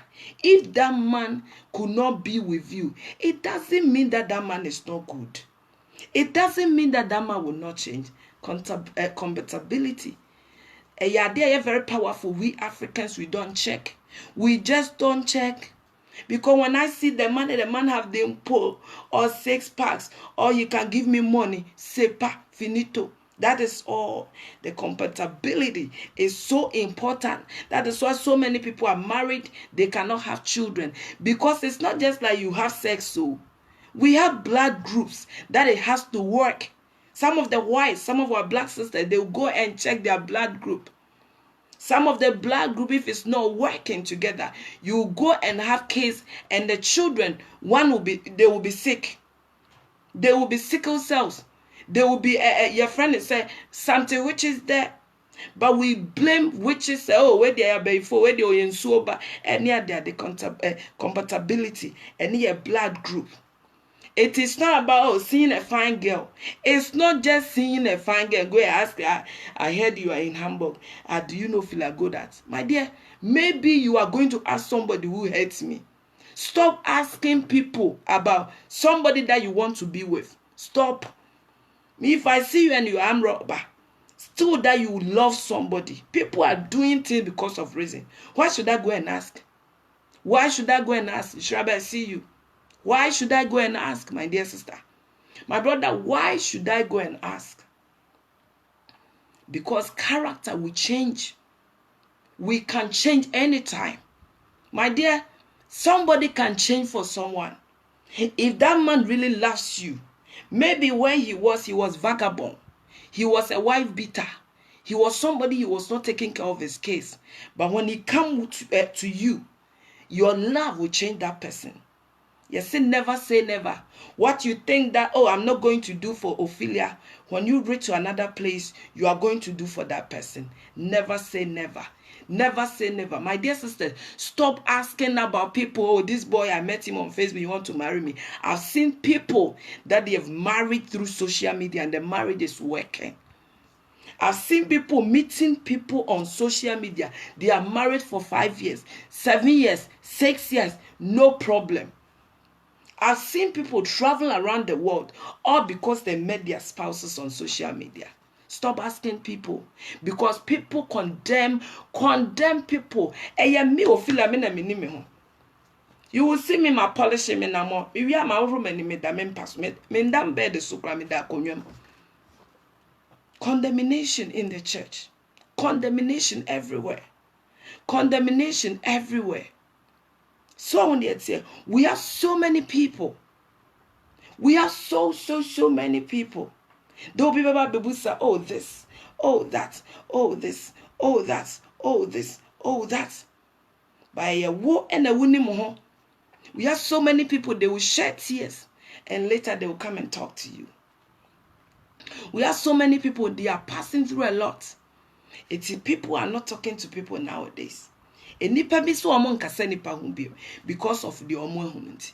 if that man could not be with you, it doesn't mean that that man is not good. It doesn't mean that that man will not change. Compatibility. They are very powerful. We Africans, we don't check. We just don't check. Because when I see the man have the pull or 6 packs, or you can give me money, sepa, finito. That is all. The compatibility is so important. That is why so many people are married, they cannot have children. Because it's not just like you have sex, so we have blood groups that it has to work. Some of the whites, some of our black sisters, they will go and check their blood group. Some of the blood group, if it's not working together, you go and have kids, and the children, they will be sick. They will be sickle cells. They will be, your friend is saying something which is there. But we blame witches, where they are before, where they are in sober, and near the compatibility, and near blood group. It is not about seeing a fine girl. It's not just seeing a fine girl. Go and ask her, I heard you are in Hamburg. Do you know feel good at? My dear, maybe you are going to ask somebody who hates me. Stop asking people about somebody that you want to be with. Stop. If I see you and you are robber, still that you love somebody. People are doing things because of reason. Why should I go and ask? Why should I go and ask? Should I see you? Why should I go and ask, my dear sister? My brother, why should I go and ask? Because character will change. We can change anytime. My dear, somebody can change for someone. If that man really loves you, maybe when he was vagabond. He was a wife beater. He was somebody who was not taking care of his case. But when he comes to you, your love will change that person. Yes, never say never. What you think that, I'm not going to do for Ophelia, when you reach to another place, you are going to do for that person. Never say never. Never say never. My dear sister, stop asking about people. This boy, I met him on Facebook, you want to marry me. I've seen people that they have married through social media and the marriage is working. I've seen people meeting people on social media. They are married for 5 years, 7 years, 6 years, no problem. I've seen people travel around the world all because they met their spouses on social media. Stop asking people, because people condemn people. You will see me my polishing me na more. We are my room and me da men pass me ndam bed the supra me da konyum. Condemnation in the church. Condemnation everywhere. Condemnation everywhere. So we have so many people. We have so many people. There will be people say, oh this, oh that, oh this, oh that, oh this, oh that. By a war and a winning, we have so many people, they will shed tears and later they will come and talk to you. We have so many people, they are passing through a lot. People are not talking to people nowadays. Because of the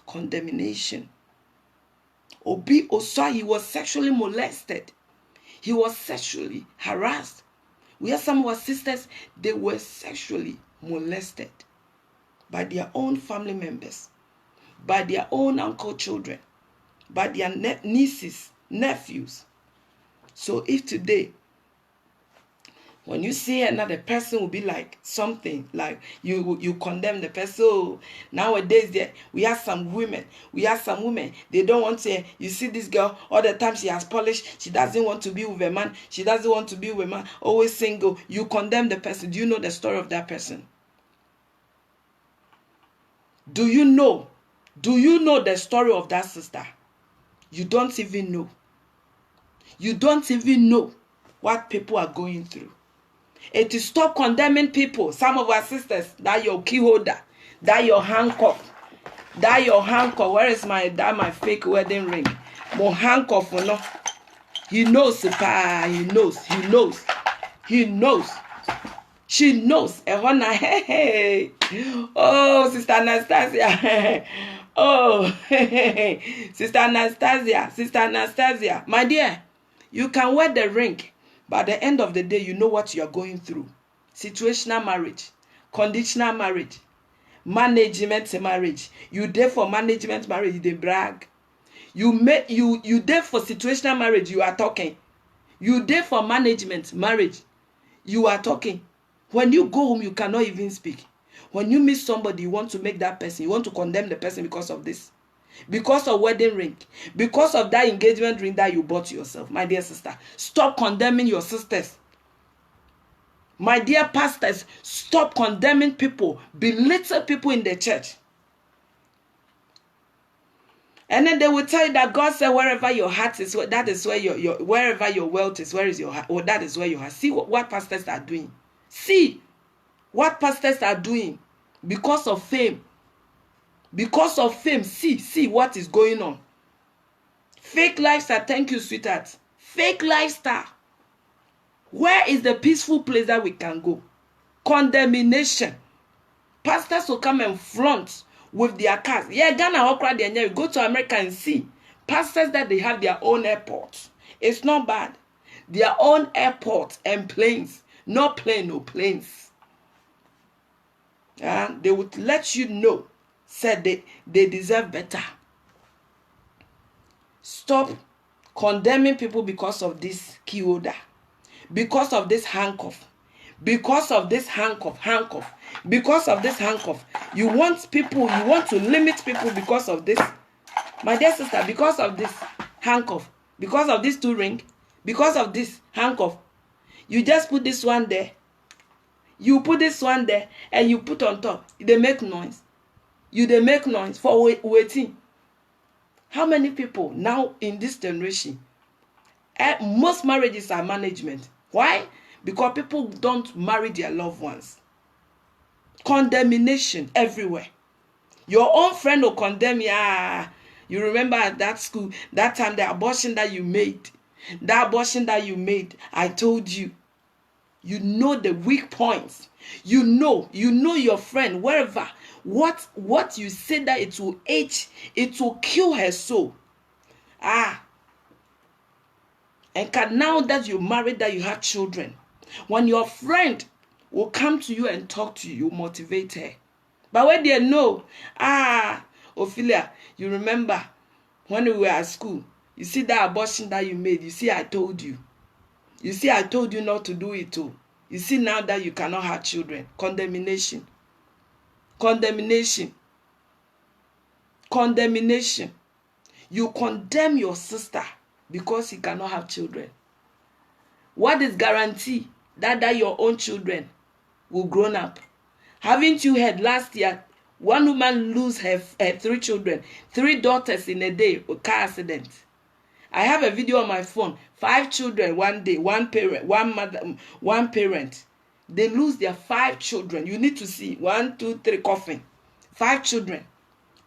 condemnation. Obi Osa, he was sexually molested. He was sexually harassed. We have some of our sisters, they were sexually molested by their own family members, by their own uncle children, by their nieces, nephews. So if today, when you see another person will be like something, like you condemn the person. So nowadays we have some women, they don't want to, you see this girl, all the time she has polished, she doesn't want to be with a man, always single. You condemn the person. Do you know the story of that person? Do you know the story of that sister? You don't even know. You don't even know what people are going through. It is stop condemning people. Some of our sisters, that your key holder, that your handcuff. That your handcuff. Where is my fake wedding ring? Mo handcuff no. He knows, pa. He knows. He knows. She knows. Hey. Oh, Sister Anastasia. Oh, Sister Anastasia. My dear, you can wear the ring, but at the end of the day, you know what you are going through. Situational marriage, conditional marriage, management marriage. You there for management marriage, they brag. You there for situational marriage, you are talking. You there for management marriage, you are talking. When you go home, you cannot even speak. When you meet somebody, you want to make that person, you want to condemn the person because of this. Because of wedding ring. Because of that engagement ring that you bought yourself. My dear sister, stop condemning your sisters. My dear pastors, stop condemning people, belittle people in the church. And then they will tell you that God said wherever your heart is, that is where your wherever your wealth is, where is your heart? Or that is where your heart. See what pastors are doing. See what pastors are doing because of fame. Because of fame, see what is going on. Fake lifestyle, thank you, sweetheart. Fake lifestyle. Where is the peaceful place that we can go? Condemnation. Pastors will come and flaunt with their cars. Yeah, Ghana, go to America and see. Pastors that they have their own airports. It's not bad. Their own airports and planes. Not plane, no planes. They would let you know, said they deserve better. Stop condemning people because of this key holder, because of this handcuff, because of this handcuff, because of this handcuff. You want to limit people because of this. My dear sister, because of this handcuff, because of this 2 ring, because of this handcuff, you just put this one there. You put this one there and you put on top. They make noise. They make noise for waiting. How many people now in this generation? Most marriages are management. Why? Because people don't marry their loved ones. Condemnation everywhere. Your own friend will condemn you. You remember at that school, that time, the abortion that you made. I told you. You know the weak points. You know your friend, wherever. What you say that it will age, it will kill her soul. And now that you married, that you have children, when your friend will come to you and talk to you, motivate her. But when they know, Ophelia, you remember when we were at school, you see that abortion that you made, you see I told you. You see I told you not to do it too. You see now that you cannot have children. Condemnation. You condemn your sister because he cannot have children. What is guarantee that your own children will grow up? Haven't you heard last year, one woman lose her 3 children, 3 daughters in a day, a car accident? I have a video on my phone. 5 children one day, one parent, one mother, one parent. They lose their 5 children. You need to see 1, 2, 3 coffin. 5 children.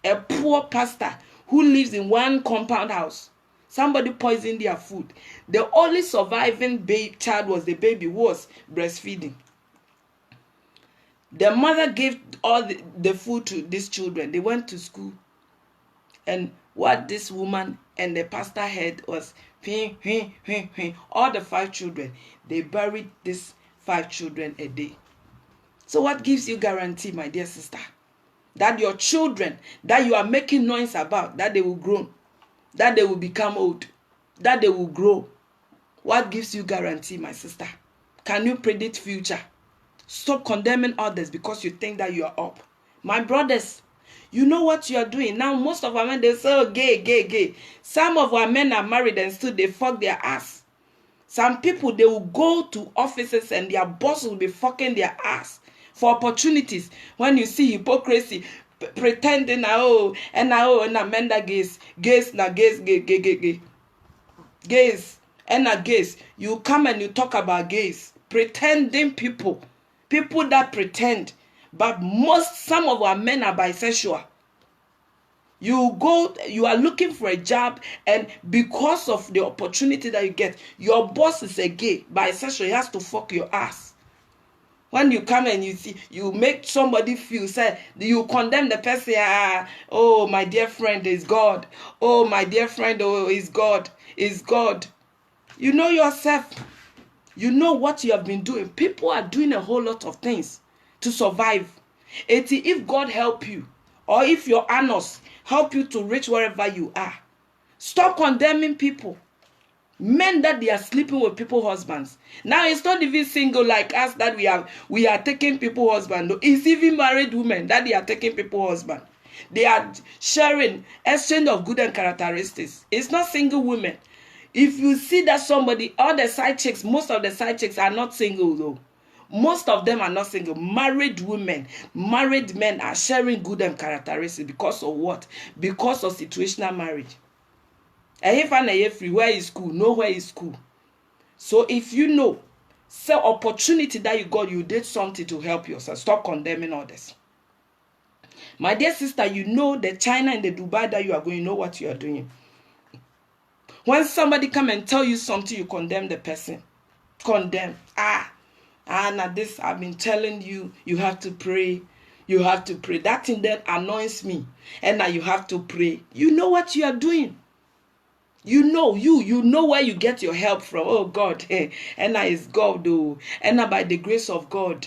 A poor pastor who lives in one compound house. Somebody poisoned their food. The only surviving child was the baby who was breastfeeding. The mother gave all the food to these children. They went to school. And what this woman and the pastor heard was, all the 5 children, they buried these 5 children a day. So what gives you guarantee, my dear sister, that your children, that you are making noise about, that they will grow, that they will become old, that they will grow? What gives you guarantee, my sister? Can you predict future? Stop condemning others because you think that you are up. My brothers, you know what you are doing. Now most of our men, they say, oh, gay. Some of our men are married and still they fuck their ass. Some people, they will go to offices and their boss will be fucking their ass for opportunities. When you see hypocrisy, pretending, and men that gays, gays. You come and you talk about gays, pretending people that pretend. But some of our men are bisexual. You are looking for a job, and because of the opportunity that you get, your boss is a gay, by exception, he has to fuck your ass. When you come and you make somebody feel sad, you condemn the person. Oh, my dear friend is God. Oh, my dear friend, oh, is God. Is God. You know yourself. You know what you have been doing. People are doing a whole lot of things to survive. If God help you, or if your anus help you to reach wherever you are, stop condemning people. Men that they are sleeping with people's husbands. Now it's not even single like us that we are taking people's husband. No, it's even married women that they are taking people's husband. They are sharing exchange of good and characteristics. It's not single women. If you see that somebody, all the side chicks, most of the side chicks are not single though. Most of them are not single. Married women, married men are sharing good and characteristics because of what? Because of situational marriage. Free, where is school? Nowhere is school. So if you know, say opportunity that you got, you did something to help yourself. Stop condemning others. My dear sister, you know the China and the Dubai that you are going, you know what you are doing. When somebody come and tell you something, you condemn the person. Condemn. Now this I've been telling you, you have to pray. You have to pray. That thing that annoys me. And now you have to pray. You know what you are doing. You know where you get your help from. Oh God, and now it's God though. And now by the grace of God,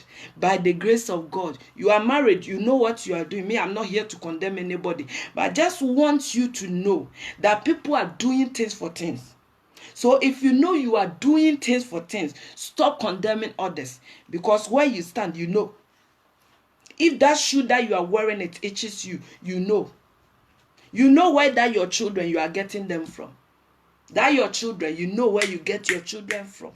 you are married. You know what you are doing. Me, I'm not here to condemn anybody, but I just want you to know that people are doing things for things. So if you know you are doing things for things, stop condemning others, because where you stand, you know. If that shoe that you are wearing, it itches you, you know. You know where that your children, you are getting them from. That your children, you know where you get your children from.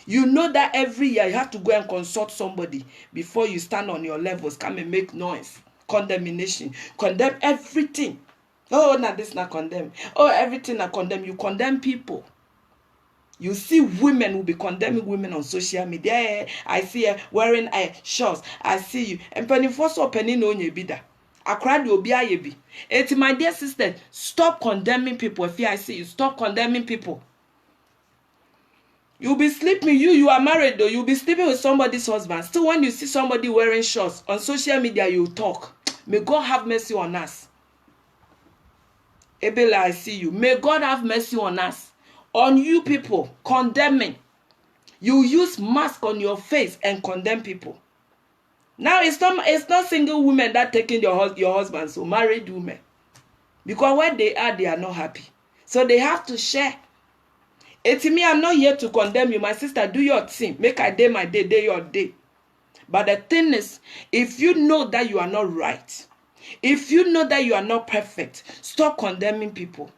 You know that every year you have to go and consult somebody before you stand on your levels, come and make noise. Condemnation. Condemn everything. Oh, now this not condemn. Oh, everything I condemn. You condemn people. You see women will be condemning women on social media. I see her wearing shorts. I see you. And penny for so penny no nyebida. Akradi obi ayebi. It's my dear sister, stop condemning people. If I see you, stop condemning people. You'll be sleeping, you are married though, you'll be sleeping with somebody's husband. Still, when you see somebody wearing shorts on social media, you talk. May God have mercy on us. Ebela, I see you. May God have mercy on us. On you people, condemning. You use mask on your face and condemn people. Now it's not single women that taking your husband, so married women. Because where they are not happy. So they have to share. It's me, I'm not here to condemn you. My sister, do your thing. Make I day my day, day your day. But the thing is, if you know that you are not right, if you know that you are not perfect, stop condemning people.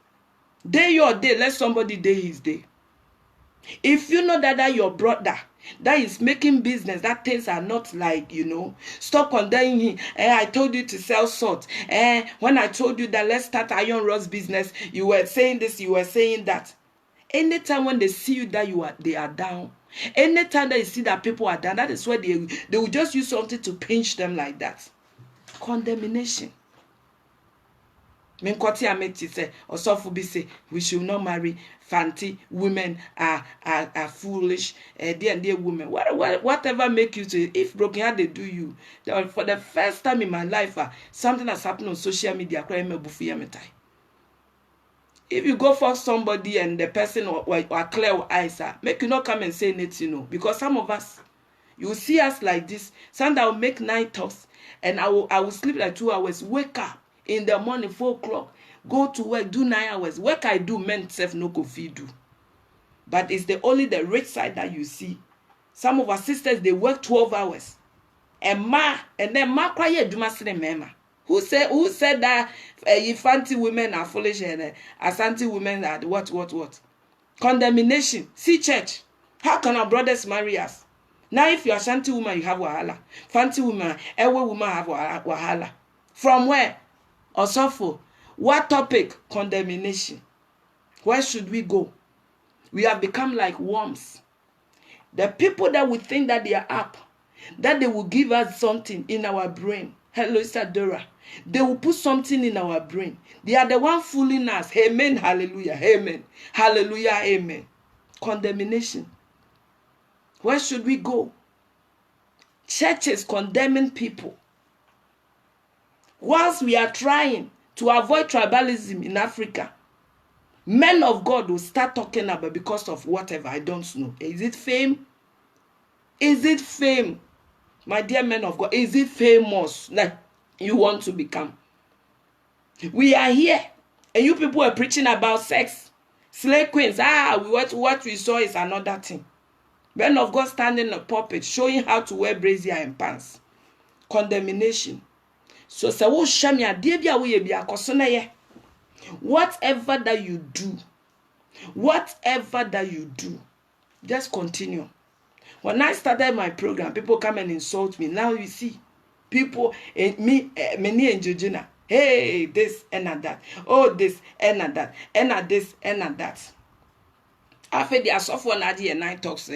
Day your day, let somebody day his day. If you know that your brother that is making business, that things are not like, stop condemning him. I told you to sell salt. When I told you that let's start iron rods business, you were saying this, you were saying that. Anytime when they see you that they are down, anytime that you see that people are down, that is where they will just use something to pinch them like that. Condemnation. Menkoti ameti say, Osofubi say, we should not marry fancy women are foolish, dear women. Whatever make you to, if broken heart they do you. For the first time in my life, something has happened on social media. If you go for somebody and the person or clear eyes, make you not come and say anything, because some of us, you see us like this. Sometimes I will make night talks and I will sleep like 2 hours, wake up in the morning 4 o'clock, go to work, do 9 hours. Work I do, men self no go feed do. But it's only the rich side that you see. Some of our sisters, they work 12 hours. And then ma quiet do mema. Who said that Fanti women are foolish and Asante women are what? Condemnation. See church. How can our brothers marry us? Now if you're Ashanti woman, you have wahala. Fanti woman, Ewe woman have wahala. From where? Osofo. What topic? Condemnation. Where should we go? We have become like worms. The people that we think that they are up, that they will give us something in our brain. Hello, Sadora. They will put something in our brain. They are the one fooling us. Amen. Hallelujah. Amen. Hallelujah. Amen. Condemnation. Where should we go? Churches condemning people. Whilst we are trying to avoid tribalism in Africa, men of God will start talking about because of whatever. I don't know. Is it fame? Is it fame? My dear men of God, is it famous like you want to become? We are here, and you people are preaching about sex. Slave queens, what we saw is another thing. Men of God standing in a pulpit, showing how to wear brazier and pants. Condemnation. So, whatever that you do, just continue. When I started my program, people come and insult me. Now you see, people, many and Georgina, hey, this and that. Oh, this and that. And this and that. After they are suffering at the night talks.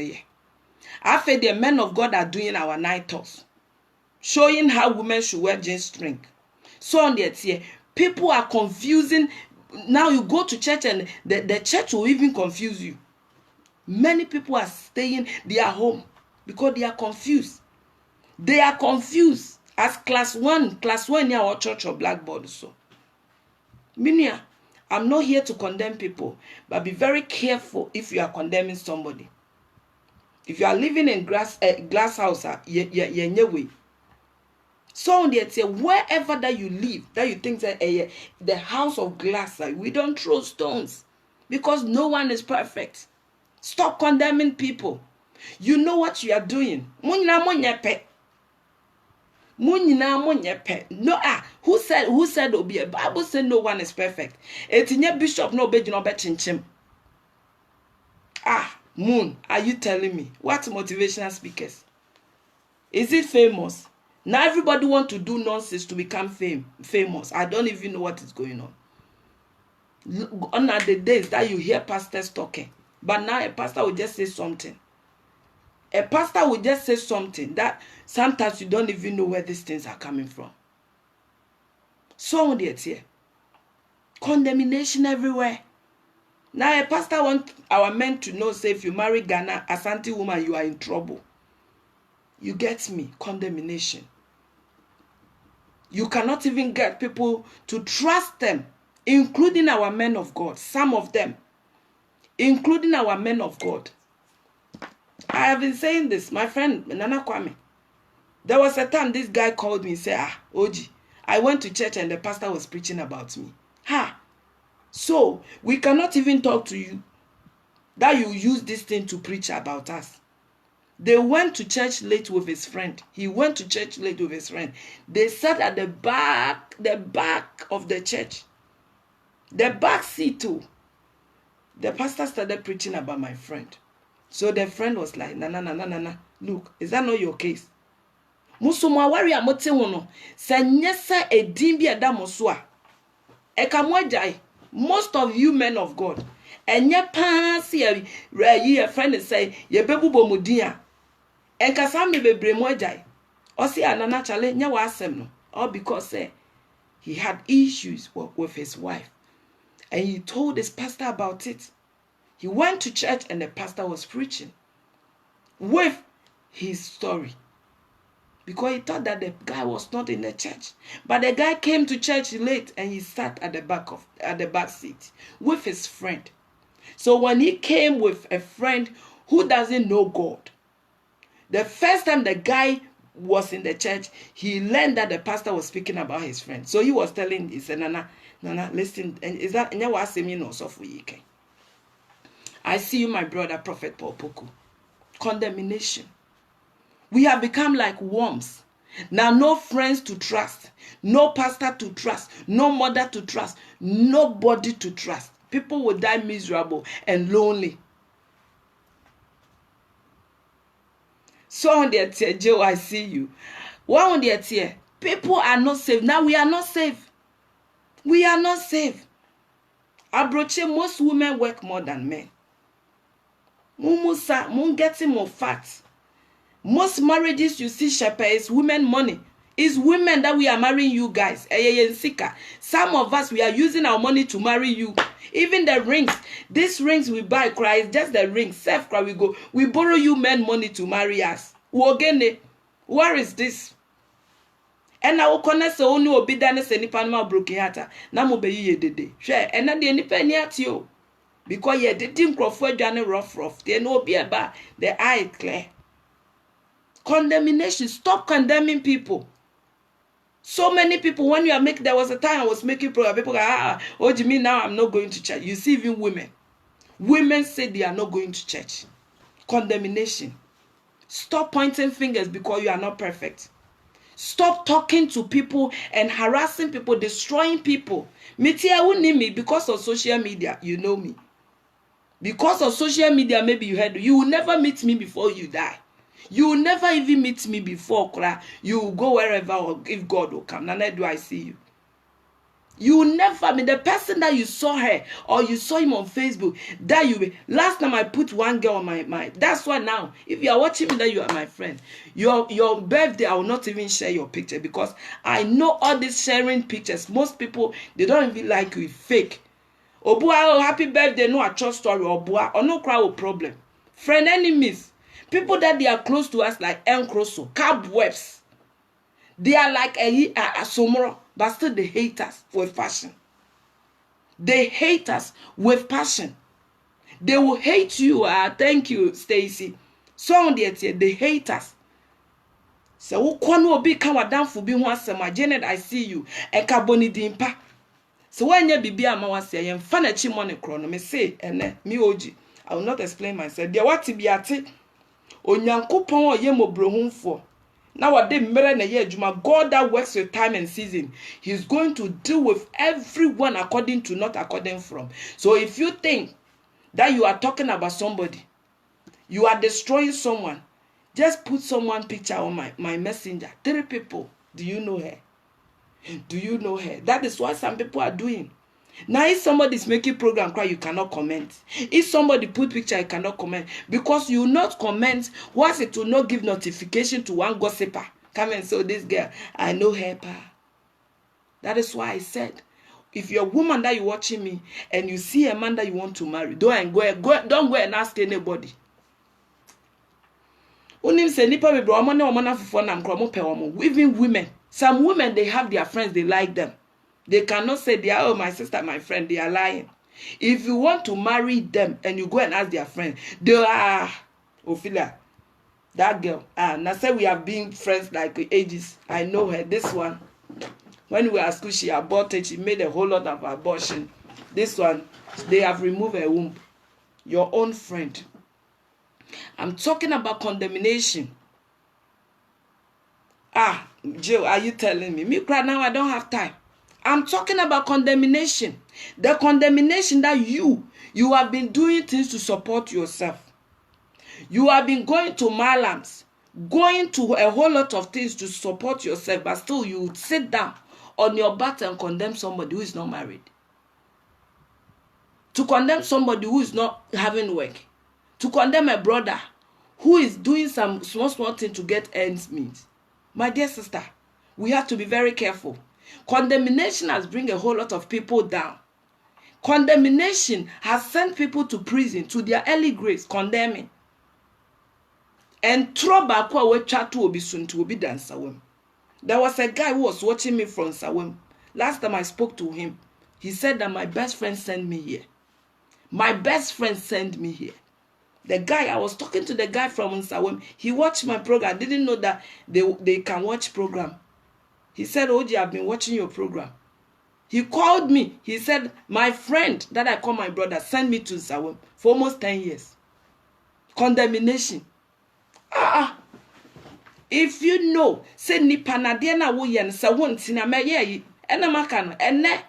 After the men of God are doing our night talks, showing how women should wear G-string. So on that here, people are confusing. Now you go to church and the church will even confuse you. Many people are staying their home because they are confused. They are confused as class one in our church or blackboard. So, Minia, I'm not here to condemn people, but be very careful if you are condemning somebody. If you are living in glass house, way. So wherever that you live, that you think that the house of glass, we don't throw stones because no one is perfect. Stop condemning people. You know what you are doing. No, who said obi? A Bible said no one is perfect. Etinye bishop no be chinchim. Moon, are you telling me what motivational speakers? Is it famous? Now everybody want to do nonsense to become famous. I don't even know what is going on. On the days that you hear pastors talking, but now a pastor will just say something. A pastor will just say something that sometimes you don't even know where these things are coming from. So on the here, condemnation everywhere. Now a pastor wants our men to know, say, if you marry Ghana, Asante woman, you are in trouble. You get me? Condemnation. You cannot even get people to trust them, including our men of God. Some of them, including our men of God. I have been saying this, my friend Nana Kwame. There was a time this guy called me and said, Oji, I went to church and the pastor was preaching about me. So we cannot even talk to you that you use this thing to preach about us. They went to church late with his friend. He went to church late with his friend. They sat at the back of the church. The back seat too. The pastor started preaching about my friend. So the friend was like, na. Look, is that not your case? Musuma wari amote wono. Senyesa edimbi adamoswa. Ekamwajai. Most of you men of God. Enye pansi ye friend say ye bebubo mudia. Enkasami bebre mwajai. Osi anana chale nya wa asem no. All because he had issues with his wife. And he told his pastor about it. He went to church and the pastor was preaching with his story. Because he thought that the guy was not in the church. But the guy came to church late and he sat at the back seat with his friend. So when he came with a friend who doesn't know God, the first time the guy was in the church, he learned that the pastor was speaking about his friend. So he was telling, he said, Nana, listen, is that I see you, my brother, Prophet Paul Poku. Condemnation. We have become like worms. Now, no friends to trust, no pastor to trust, no mother to trust, nobody to trust. People will die miserable and lonely. So on the tier, Joe, I see you. One on the tier, people are not safe. Now we are not safe. We are not safe. Abroche, most women work more than men. Mumusa, getting more fat. Most marriages you see shepherds, women money. It's women that we are marrying you guys. Some of us, we are using our money to marry you. Even the rings, these rings we buy, cry, it's just the rings. Self cry, we borrow you men money to marry us. Where is this? And I will connect so only obi dane se nipa no broken heart. Na mo be ye dede. Hwe, and na de nipa ni ati o. Because ye did nkrofo adwane rough. They no be about the eye clear. Condemnation. Stop condemning people. So many people, when you are making, there was a time I was making program. People go, oh, you mean now I'm not going to church? You see, even women. Women say they are not going to church. Condemnation. Stop pointing fingers because you are not perfect. Stop talking to people and harassing people, destroying people. Metia won't need me because of social media. You know me. Because of social media, maybe you heard. You will never meet me before you die. You will never even meet me before you will go wherever, or if God will come. None do I see you. You will never be the person that you saw her or you saw him on Facebook. That you be. Last time I put one girl on my mind. That's why now, if you are watching me, that you are my friend. Your birthday, I will not even share your picture because I know all these sharing pictures. Most people, they don't even like you. Fake. Obua, happy birthday, no a trust story. Obua, or no crowd problem. Friend enemies. People that they are close to us like Encroso, cobwebs. They are like a somoro, but still they hate us with passion. They hate us with passion. They will hate you. Thank you, Stacy. So they hate us. So who will be come down for being one summer. Janet, I see you. And carboni dimpa. So when you be a mawa say, I'm fanachi money chrono. Me say, and me oji. I will not explain myself. They want to be at it. Onyankopon ye mo brohunfo. Now what they mirror na ye juma. God that works with time and season, he's going to deal with everyone according to, not according from. So if you think that you are talking about somebody, you are destroying someone, just put someone picture on my messenger. 3 people. Do you know her? Do you know her? That is what some people are doing. Now, if somebody is making program cry, you cannot comment. If somebody put picture, you cannot comment. Because you will not comment, once it will not give notification to one gossiper. Come and say, this girl, I know her, pa. That is why I said, if you're a woman that you're watching me, and you see a man that you want to marry, don't go and ask anybody. Even women, some women, they have their friends, they like them. They cannot say they are, oh, my sister, my friend, they are lying. If you want to marry them and you go and ask their friend, they are, Ophelia, that girl. Now say we have been friends like ages. I know her. This one, when we were at school, she aborted. She made a whole lot of abortion. This one, they have removed her womb. Your own friend. I'm talking about condemnation. Jill, are you telling me? Me cry now, I don't have time. I'm talking about condemnation. The condemnation that you have been doing things to support yourself. You have been going to malams, going to a whole lot of things to support yourself, but still you would sit down on your butt and condemn somebody who is not married. To condemn somebody who is not having work. To condemn a brother who is doing some small thing to get ends meet. My dear sister, we have to be very careful. Condemnation has bring a whole lot of people down. Condemnation has sent people to prison, to their early graves, condemning. And trouble we chat to be soon to be done Sawem. There was a guy who was watching me from Sawem. Last time I spoke to him, he said that my best friend sent me here. My best friend sent me here. The guy, I was talking to the guy from Sawem. He watched my program. I didn't know that they can watch program. He said, Oji, I've been watching your program. He called me. He said, my friend that I call my brother sent me to Sawem for almost 10 years. Condemnation. If you know, say nipa na de na wo ye nsa won tina me ye ena maka no ene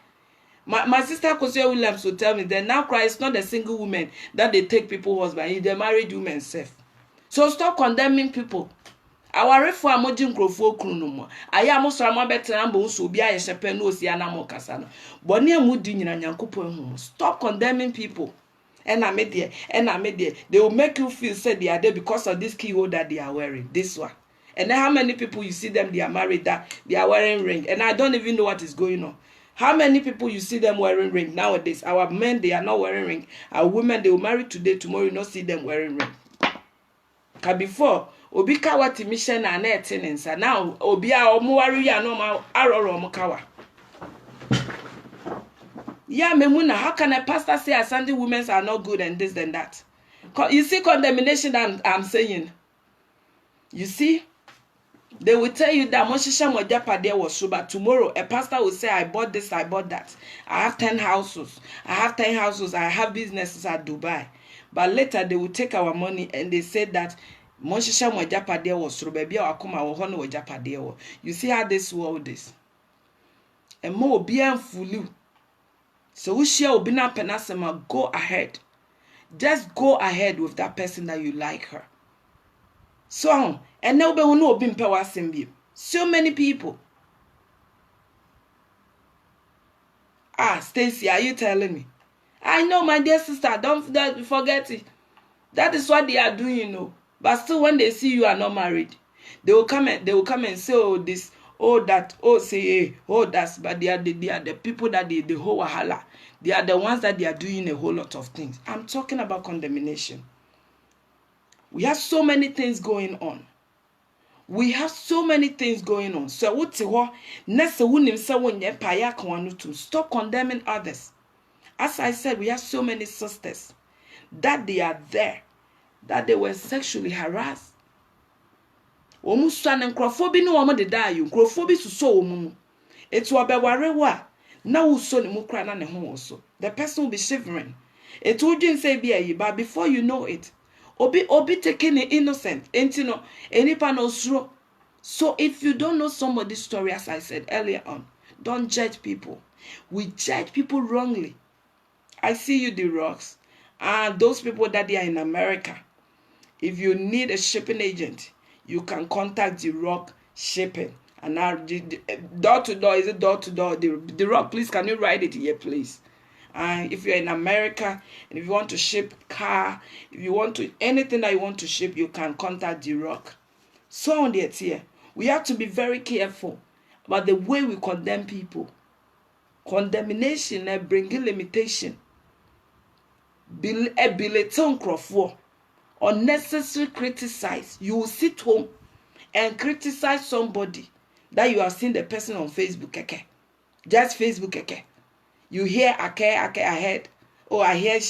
my sister Kosia Williams will tell me that now Christ not a single woman that they take people husband, he the married women self. So stop condemning people. Our refo amoji nkrofo kunu no mo aya mo so am betra mbo so obi aye shepe no osi ana mo kasa no boni amudi nyina nyankopon hu. Stop condemning people. And I made there, they will make you feel said they are there because of this keyhole that they are wearing. This one. And then how many people you see them, they are married, that they are wearing ring, and I don't even know what is going on. How many people you see them wearing ring nowadays? Our men, they are not wearing ring. Our women, they will marry today, tomorrow you not see them wearing ring. Cause before, obi kawa timisha na na etinensa. Now obi a omuwari ya no ma aroro omukawa. Yeah, Memuna, how can a pastor say Asante women are not good and this and that? You see condemnation I'm saying. You see, they will tell you that Moshisha Mojapade was so, but tomorrow a pastor will say, I bought this, I bought that. I have 10 houses. I have 10 houses. I have businesses at Dubai. But later they will take our money and they say that Moshisha Mojapade was so, baby, I'll come out Mojapade. You see how this world is. And more bien fully. So we share Obina Penasema, go ahead. Just go ahead with that person that you like her. So, and nobody will know Obin Power Simbi. So many people. Stacy, are you telling me? I know, my dear sister, don't forget it. That is what they are doing, you know. But still, when they see you are not married, they will come and say, oh, this, oh, that, oh, say, oh, that's, but they are the people that the whole wahala. They are the ones that they are doing a whole lot of things. I'm talking about condemnation. We have so many things going on. We have so many things going on. So what stop condemning others. As I said, we have so many sisters that they are there, that they were sexually harassed. Omuswan nkrofobi no omo de da you nkrofobi suso omu. Etu obewarewa na uso ne mukra na ne ho so. The person will be shivering. Etu udin say be ayi, but before you know it, obi taking it innocent. Enti no enipa no sro. So if you don't know somebody's story, as I said earlier on, don't judge people. We judge people wrongly. I see you, the rocks. And those people that they are in America, if you need a shipping agent, you can contact the Rock Shipping. And now, door to door, is it door to door? The Rock, please, can you write it here, please? And if you're in America, and if you want to ship car, if you want to, anything that you want to ship, you can contact the Rock. So on the here, we have to be very careful about the way we condemn people. Condemnation and bringing limitation. Belaton crofo. Unnecessary criticize. You will sit home and criticize somebody that you have seen the person on Facebook. Just Facebook. You hear I heard. Oh, I hear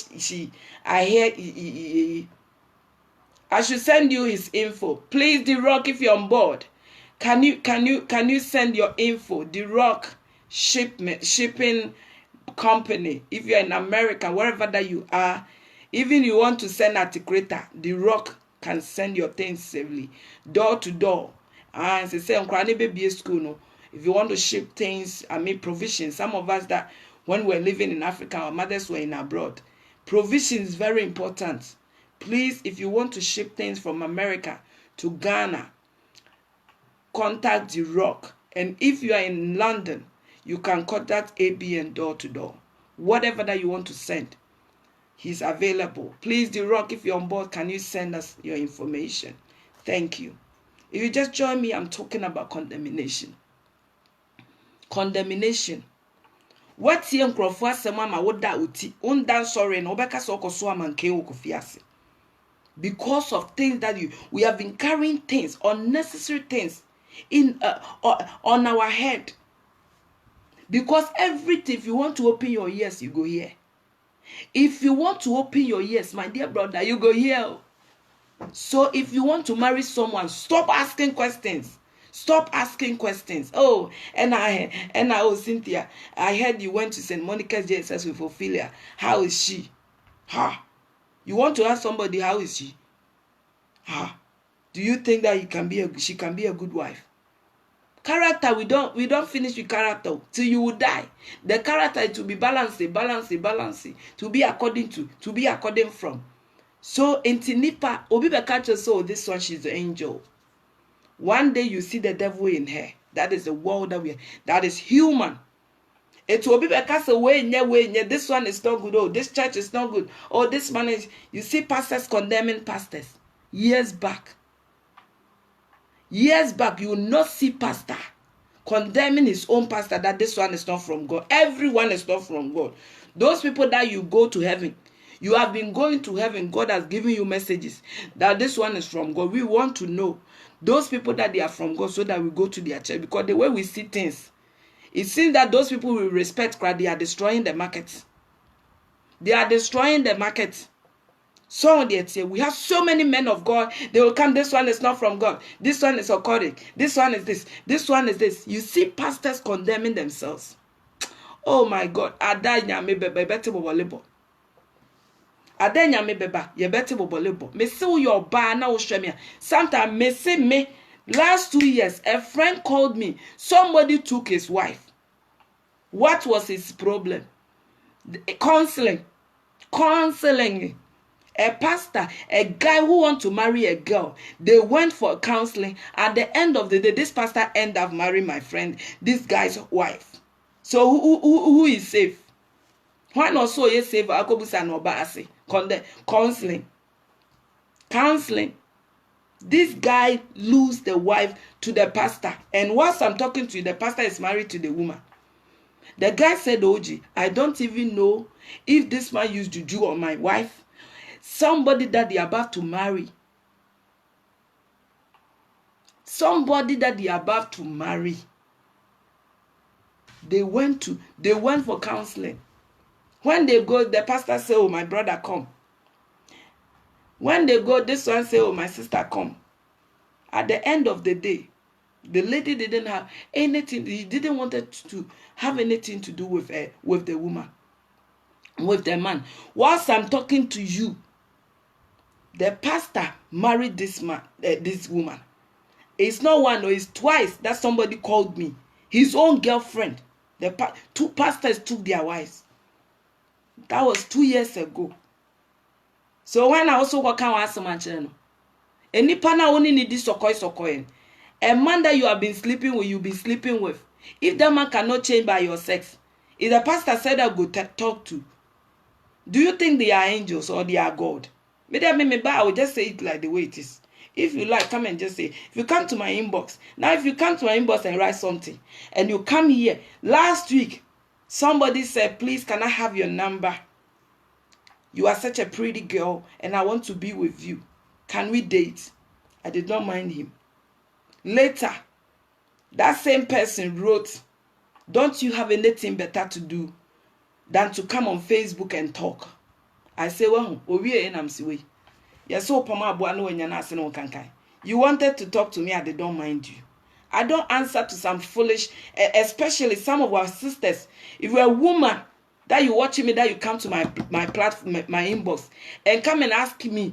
I hear I should send you his info. Please, The Rock, if you're on board, can you send your info? The Rock shipping company. If you're in America, wherever that you are, even you want to send a creator, The Rock can send your things safely, door to door. And say baby school no. If you want to ship things, I mean provisions. Some of us that when we're living in Africa, our mothers were in abroad. Provisions is very important. Please, if you want to ship things from America to Ghana, contact The Rock. And if you are in London, you can contact ABN door to door. Whatever that you want to send, he's available. Please, The Rock, if you're on board, can you send us your information? Thank you. If you just join me, I'm talking about condemnation. Condemnation. What young crofwa semama woda uti undan sorry no beka soko so amanke okufiase. Because of things that we have been carrying things, unnecessary things in on our head. Because everything, if you want to open your ears, you go here. If you want to open your ears, my dear brother, you go here. So if you want to marry someone, stop asking questions. Stop asking questions. Oh, oh, Cynthia, I heard you went to St. Monica's JSS with Ophelia. How is she? You want to ask somebody how is she? Do you think that she can be a good wife? Character, we don't finish with character till you will die. The character to be balanced, to be according from. So in Tinipa, Obi Bekacho so this one she's the angel. One day you see the devil in her. That is the world that is human. It will be because way, this one is not good. Oh, this church is not good. Oh, this man is. You see pastors condemning pastors years back. Years back, you will not see pastor condemning his own pastor that this one is not from God. Everyone is not from God. Those people that you go to heaven, you have been going to heaven. God has given you messages that this one is from God. We want to know those people that they are from God so that we go to their church. Because the way we see things, it seems that those people will respect Christ. They are destroying the market. They are destroying the market. So we have so many men of God. They will come. This one is not from God. This one is occultic. This one is this. This one is this. You see pastors condemning themselves. Oh my God. Adanya me beba bete bobolebo. Adanya me beba ye bete bobolebo. Me see your bar na ushemia. Sometimes me see me. Last 2 years, a friend called me. Somebody took his wife. What was his problem? Counseling. A pastor, a guy who want to marry a girl, they went for counseling. At the end of the day, this pastor ended up marrying my friend, this guy's wife. So who is safe? Why not so you safe? Counseling. This guy lose the wife to the pastor. And whilst I'm talking to you, the pastor is married to the woman. The guy said, Oji, I don't even know if this man used juju on my wife. Somebody that they are about to marry. Somebody that they are about to marry. They went for counseling. When they go, the pastor say, oh, my brother, come. When they go, this one say, oh, my sister, come. At the end of the day, the lady didn't have anything. He didn't want to have anything to do with the woman, with the man. Whilst I'm talking to you, the pastor married this man, this woman. It's not one or it's twice that somebody called me. His own girlfriend. Two pastors took their wives. That was 2 years ago. So when I also work out as a man, any partner only need this sokoy. A man that you have been sleeping with, you've been sleeping with. If that man cannot change by your sex, if the pastor said I go talk to, do you think they are angels or they are God? I will just say it like the way it is. If you like, come and just say. If you come to my inbox. Now, if you come to my inbox and write something, and you come here. Last week, somebody said, please, can I have your number? You are such a pretty girl, and I want to be with you. Can we date? I did not mind him. Later, that same person wrote, don't you have anything better to do than to come on Facebook and talk? I say, well, you wanted to talk to me, I don't mind you. I don't answer to some foolish, especially some of our sisters. If you're a woman that you watching me, that you come to my platform, my inbox, and come and ask me,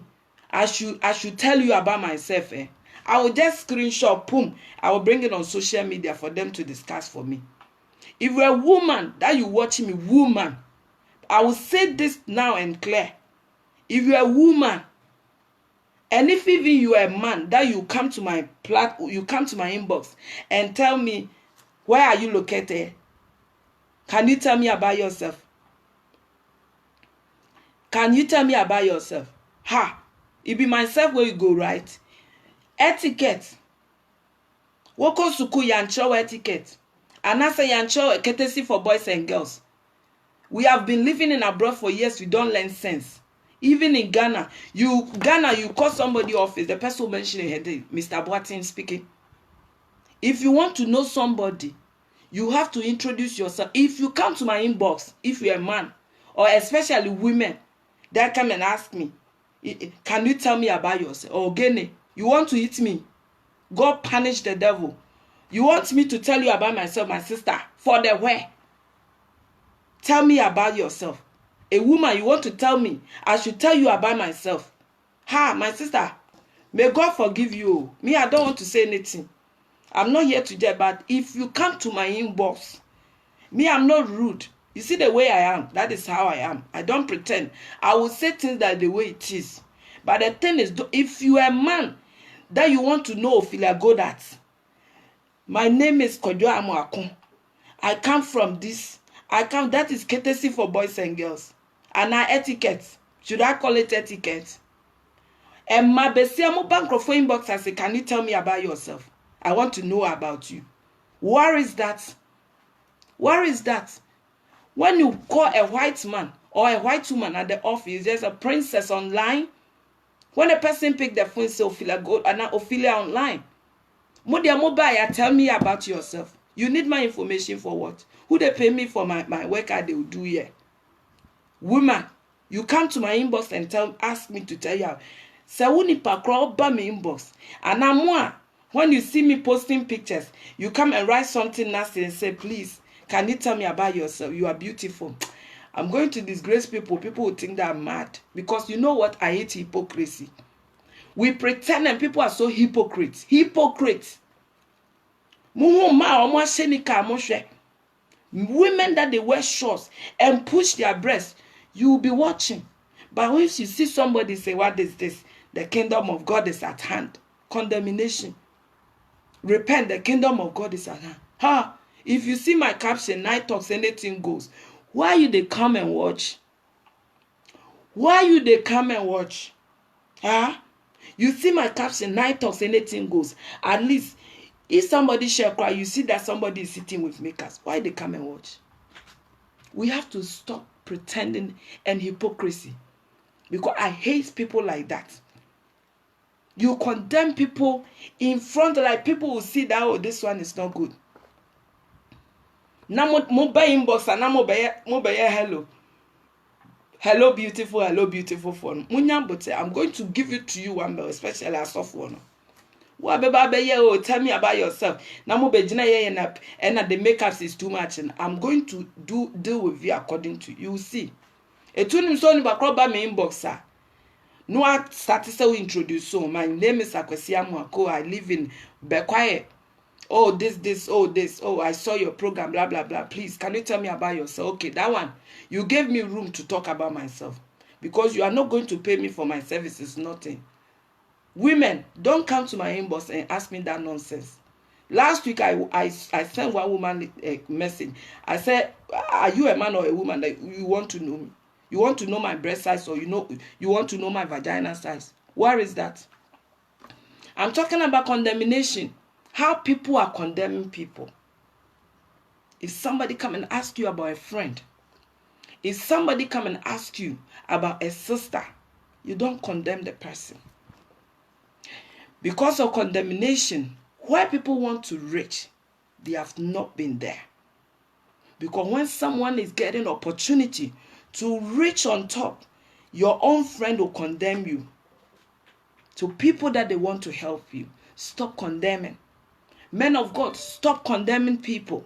I should tell you about myself. I will just screenshot, boom, I will bring it on social media for them to discuss for me. If you're a woman that you watching me, woman, I will say this now and clear. If you're a woman, and if even you are a man, that you come to my inbox and tell me, where are you located? Can you tell me about yourself? Can you tell me about yourself? It be myself where you go, right? Etiquette. Woko suku yancho etiquette. And I say yancho courtesy for boys and girls. We have been living in abroad for years. We don't learn sense. Even in Ghana, you call somebody office. The person mentioned here, Mr. Boateng speaking. If you want to know somebody, you have to introduce yourself. If you come to my inbox, if you're a man, or especially women, that come and ask me, can you tell me about yourself? Or Gene, you want to eat me? God punish the devil. You want me to tell you about myself, my sister, for the where? Tell me about yourself. A woman, you want to tell me, I should tell you about myself. My sister, may God forgive you. Me, I don't want to say anything. I'm not here today, but if you come to my inbox, me, I'm not rude. You see the way I am, that is how I am. I don't pretend. I will say things that the way it is. But the thing is, if you are a man that you want to know if you are good at, my name is Kojo Amuakun. I come from this. That is courtesy for boys and girls. And our etiquette. Should I call it etiquette? And my besiamo bankrofo inbox I say, can you tell me about yourself? I want to know about you. Where is that? Where is that? When you call a white man or a white woman at the office, there's a princess online. When a person pick the phone, say Ophelia go and Ophelia online. Modia mobile, tell me about yourself. You need my information for what? Who they pay me for my work they will do here? Woman, you come to my inbox and ask me to tell you. Sawuni pakro ba me inbox. And I'm when you see me posting pictures, you come and write something nasty and say, please, can you tell me about yourself? You are beautiful. I'm going to disgrace people. People will think that I'm mad. Because you know what? I hate hypocrisy. We pretend and people are so hypocrites. Hypocrites. Women that they wear shorts and push their breasts, you will be watching. But if you see somebody say, what is this? The kingdom of God is at hand. Condemnation. Repent, the kingdom of God is at hand. Ha! If you see my caption, night talks, anything goes. Why you they come and watch? Why you they come and watch? Huh? You see my caption, night talks, anything goes. At least, if somebody share cry, you see that somebody is sitting with makers. Why they come and watch? We have to stop pretending and hypocrisy. Because I hate people like that. You condemn people in front, like people will see that, oh, this one is not good. Now, mobile inbox and now mobile hello. Hello, beautiful phone. I'm going to give it to you one, especially a soft one. Tell me about yourself. Now, and the makeup is too much, and I'm going to deal with you according to you. See, a tuning son about me inbox, sir. No, I started to introduce. So, my name is Akwesia Mwako. I live in Bekwaye. Oh, this, oh, I saw your program, blah, blah, blah. Please, can you tell me about yourself? Okay, that one. You gave me room to talk about myself. Because you are not going to pay me for my services, nothing. Women, don't come to my inbox and ask me that nonsense. Last week, I sent one woman a message. I said, are you a man or a woman that you want to know me? You want to know my breast size or you want to know my vagina size? Where is that? I'm talking about condemnation. How people are condemning people. If somebody come and ask you about a friend, if somebody come and ask you about a sister, you don't condemn the person. Because of condemnation, where people want to reach, they have not been there. Because when someone is getting opportunity to reach on top, your own friend will condemn you. To people that they want to help you, stop condemning. Men of God, stop condemning people.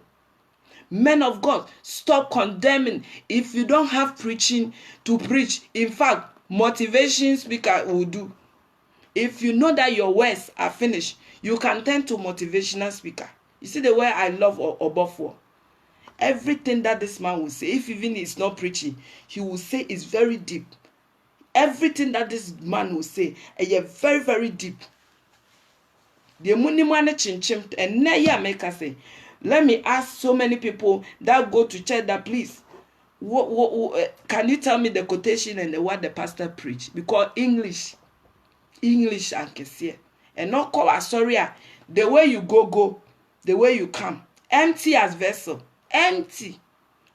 Men of God, stop condemning. If you don't have preaching to preach, in fact, motivation speaker will do. If you know that your words are finished, you can turn to motivational speaker. You see the way I love Obofo. Everything that this man will say, if even he's not preaching, he will say is very deep. Everything that this man will say, is very, very deep. The money chinchim and na ya make us say, let me ask so many people that go to church that please, can you tell me the quotation and what the pastor preach? Because English and Kessie, and not call us sorry. The way you go, the way you come, empty as vessel, empty,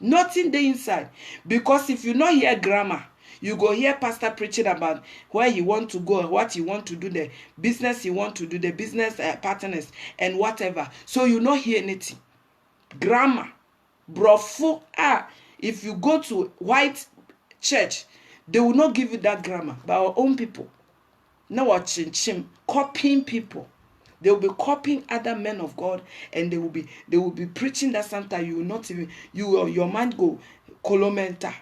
nothing the inside. Because if you not hear grammar, you go hear pastor preaching about where he want to go, what he want to do, the business he want to do, the business partners and whatever. So you not hear anything. Grammar, brofo. If you go to white church, they will not give you that grammar. But our own people, now watching copying people. They will be copying other men of God, and they will be preaching that sometimes you will not even your mind go kolomenta.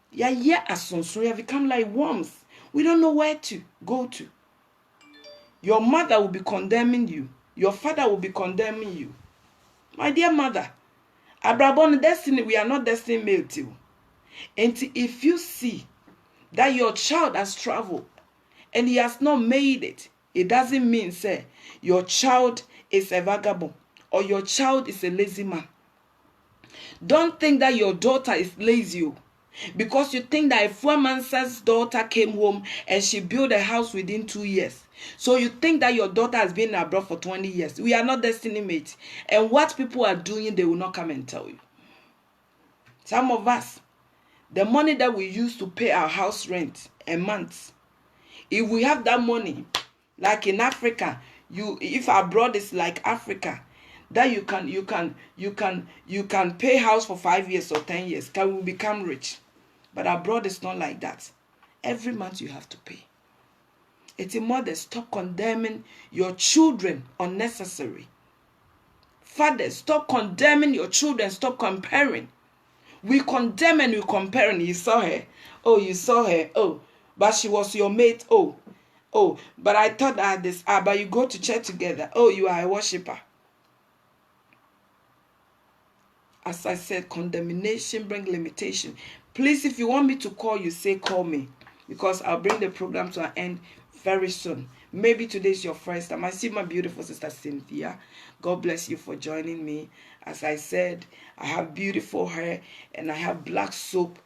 Yeah, as we have become like worms. We don't know where to go to. Your mother will be condemning you. Your father will be condemning you. My dear mother, Abrabon destiny, we are not destined male to. And if you see that your child has traveled and he has not made it, it doesn't mean, say, your child is a vagabond or your child is a lazy man. Don't think that your daughter is lazy. Because you think that a Fuamansa's daughter came home and she built a house within 2 years. So you think that your daughter has been abroad for 20 years. We are not destiny mates. And what people are doing, they will not come and tell you. Some of us, the money that we use to pay our house rent a month, if we have that money, like in Africa, if abroad is like Africa, that you can pay house for 5 years or 10 years, can we become rich. But abroad is not like that. Every month you have to pay. It's a mother, stop condemning your children unnecessary. Father, stop condemning your children, stop comparing. We condemn and we comparing. You saw her. Oh, you saw her. Oh, but she was your mate. Oh, but I thought I had this. But you go to church together. Oh, you are a worshiper. As I said, condemnation brings limitation. Please, if you want me to call you, say call me. Because I'll bring the program to an end very soon. Maybe today is your first time. I see my beautiful sister Cynthia. God bless you for joining me. As I said, I have beautiful hair and I have black soap.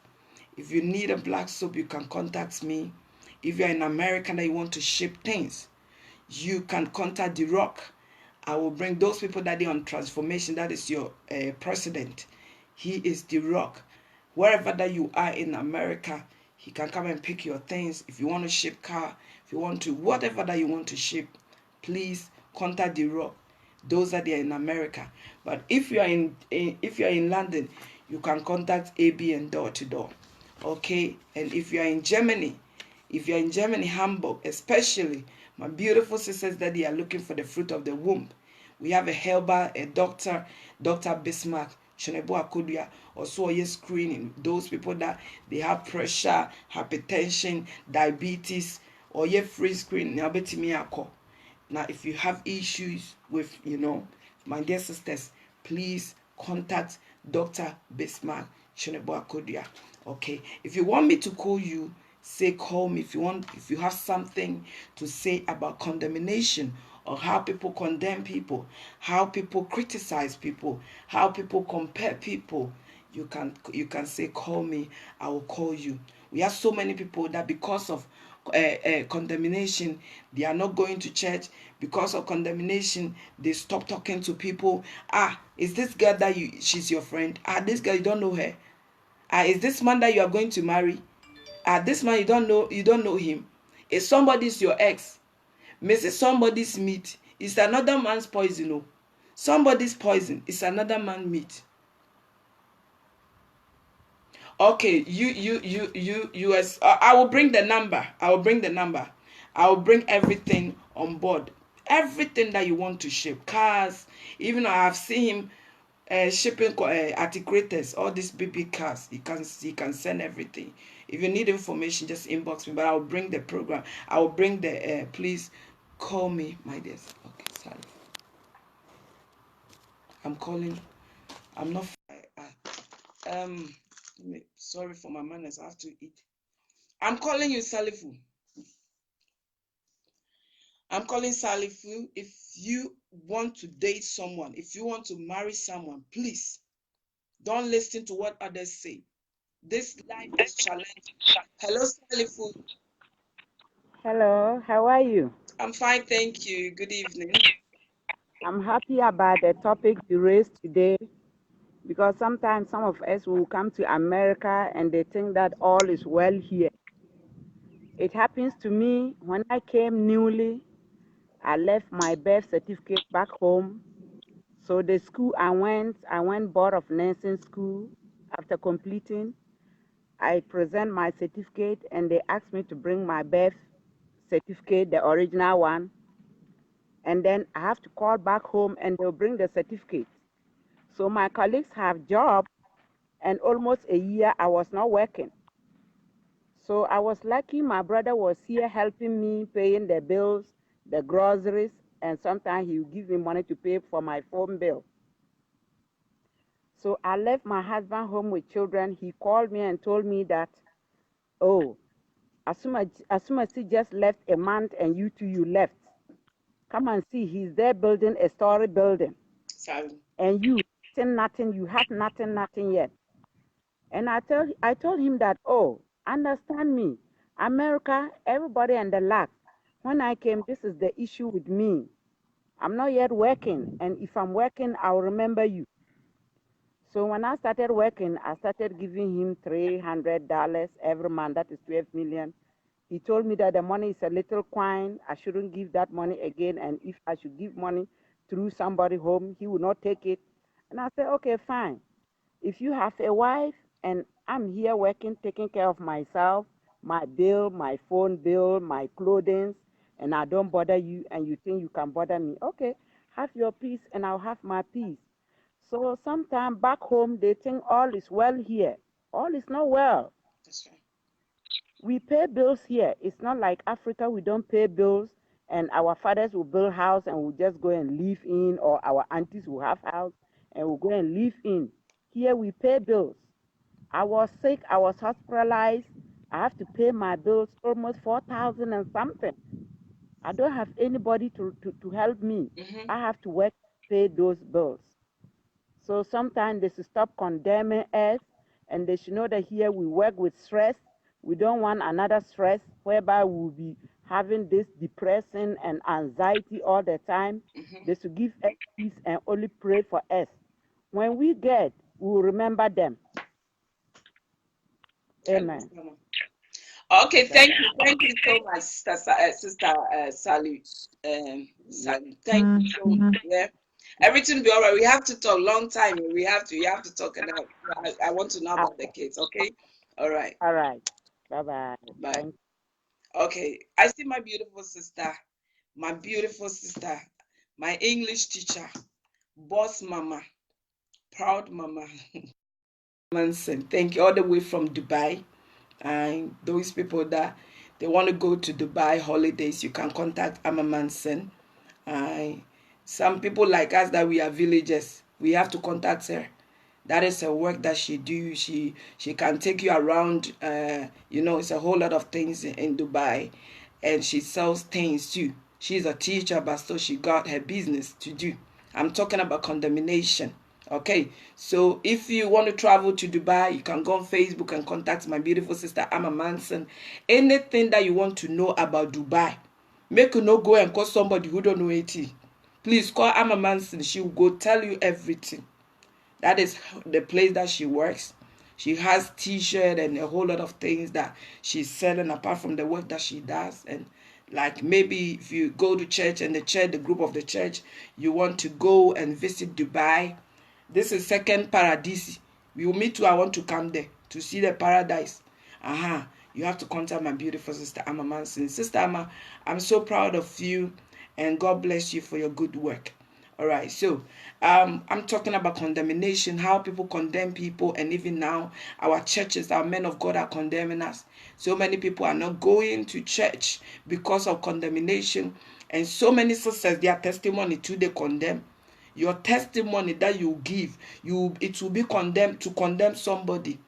If you need a black soap, you can contact me. If you're in America and you want to ship things, you can contact The Rock. I will bring those people that are on transformation. That is your president. He is The Rock. Wherever that you are in America, he can come and pick your things. If you want to ship car, if you want to, whatever that you want to ship, please contact The Rock. Those that are in America. But if you are in London, you can contact AB and Door to Door. Okay? And if you are in Germany, Hamburg, especially my beautiful sisters that they are looking for the fruit of the womb, we have a helper, a doctor, Dr. Bismarck, Shonebo Akodia, also a screening. Those people that they have pressure, hypertension, diabetes, or ye free screen. Now, if you have issues with, my dear sisters, please contact Dr. Bismarck, Shonebo Akodia. Okay, if you want me to call you, say call me. If you have something to say about condemnation, or how people condemn people, how people criticize people, how people compare people, you can say call me. I will call you. We have so many people that because of condemnation, they are not going to church. Because of condemnation, they stop talking to people. Is this girl that she's your friend? This girl, you don't know her. Is this man that you are going to marry? This man, you don't know him. If somebody's your ex, Mrs. Somebody's meat is another man's poison. Oh. Somebody's poison is another man's meat. Okay, I will bring the number. I will bring everything on board. Everything that you want to ship. Cars. Even I have seen him shipping articulated, all these big cars. He can send everything. If you need information, just inbox me. But I will bring the program. I will bring the please call me, my dear. Okay, sorry. I'm calling. I'm not. Sorry for my manners. I have to eat. I'm calling you, Salifu. I'm calling Salifu. If you want to date someone, if you want to marry someone, please don't listen to what others say. This life is challenging. Hello, Salifu. Hello, how are you? I'm fine, thank you. Good evening. I'm happy about the topic you raised today because sometimes some of us will come to America and they think that all is well here. It happens to me when I came newly, I left my birth certificate back home. So the school I went Board of Nursing School. After completing, I present my certificate and they asked me to bring my birth certificate, the original one. And then I have to call back home and they'll bring the certificate. So my colleagues have jobs, and almost a year I was not working. So I was lucky my brother was here helping me paying the bills, the groceries, and sometimes he would give me money to pay for my phone bill. So I left my husband home with children. He called me and told me that, oh, as soon as he just left a month and you two you left. Come and see, he's there building a story building. Sorry. And you nothing, you have nothing yet. And I told him that, oh, understand me. America, everybody and the lack. When I came, this is the issue with me. I'm not yet working. And if I'm working, I'll remember you. So when I started working, I started giving him $300 every month. That is 12 million. He told me that the money is a little coin. I shouldn't give that money again. And if I should give money through somebody home, he would not take it. And I said, okay, fine. If you have a wife and I'm here working, taking care of myself, my bill, my phone bill, my clothing, and I don't bother you and you think you can bother me, okay, have your peace and I'll have my peace. So sometimes back home, they think all is well here. All is not well. That's right. We pay bills here. It's not like Africa, we don't pay bills and our fathers will build house and we'll just go and live in, or our aunties will have house and we'll go and live in. Here we pay bills. I was sick, I was hospitalized. I have to pay my bills almost 4,000 and something. I don't have anybody to help me. Mm-hmm. I have to work, pay those bills. So sometimes they should stop condemning us and they should know that here we work with stress. We don't want another stress whereby we'll be having this depression and anxiety all the time. Mm-hmm. They should give us peace and only pray for us. When we get, we will remember them. Amen. Okay, thank you so much, Sister Salute. Salute. Thank you so much. Yeah, everything be all right. We have to talk long time. You have to talk, and I want to know about the kids. Okay, all right. All right. Bye-bye. Bye. Thank Okay, I see my beautiful sister, my English teacher, boss mama, proud mama. Manson, thank you, all the way from Dubai. And those people that they want to go to Dubai holidays, you can contact Amma Manson. Some people like us that we are villagers, we have to contact her. That is a work that she do. She can take you around. It's a whole lot of things in Dubai, and she sells things too. She's a teacher, but still she got her business to do. I'm talking about condemnation. Okay, so if you want to travel to Dubai, you can go on Facebook and contact my beautiful sister Amma Manson. Anything that you want to know about Dubai, make you no go and call somebody who don't know it. Please call Amma Manson. She will go tell you everything. That is the place that she works. She has t-shirt and a whole lot of things that she's selling apart from the work that she does. And like maybe if you go to church and the group of the church, you want to go and visit Dubai. This is second paradise. We will meet you. I want to come there to see the paradise. You have to contact my beautiful sister Amma Manson. Sister Amma, I'm so proud of you and God bless you for your good work. All right, so I'm talking about condemnation, how people condemn people, and even now our churches, our men of God are condemning us. So many people are not going to church because of condemnation, and so many sisters, their testimony too, they condemn. Your testimony that you give, it will be condemned to condemn somebody.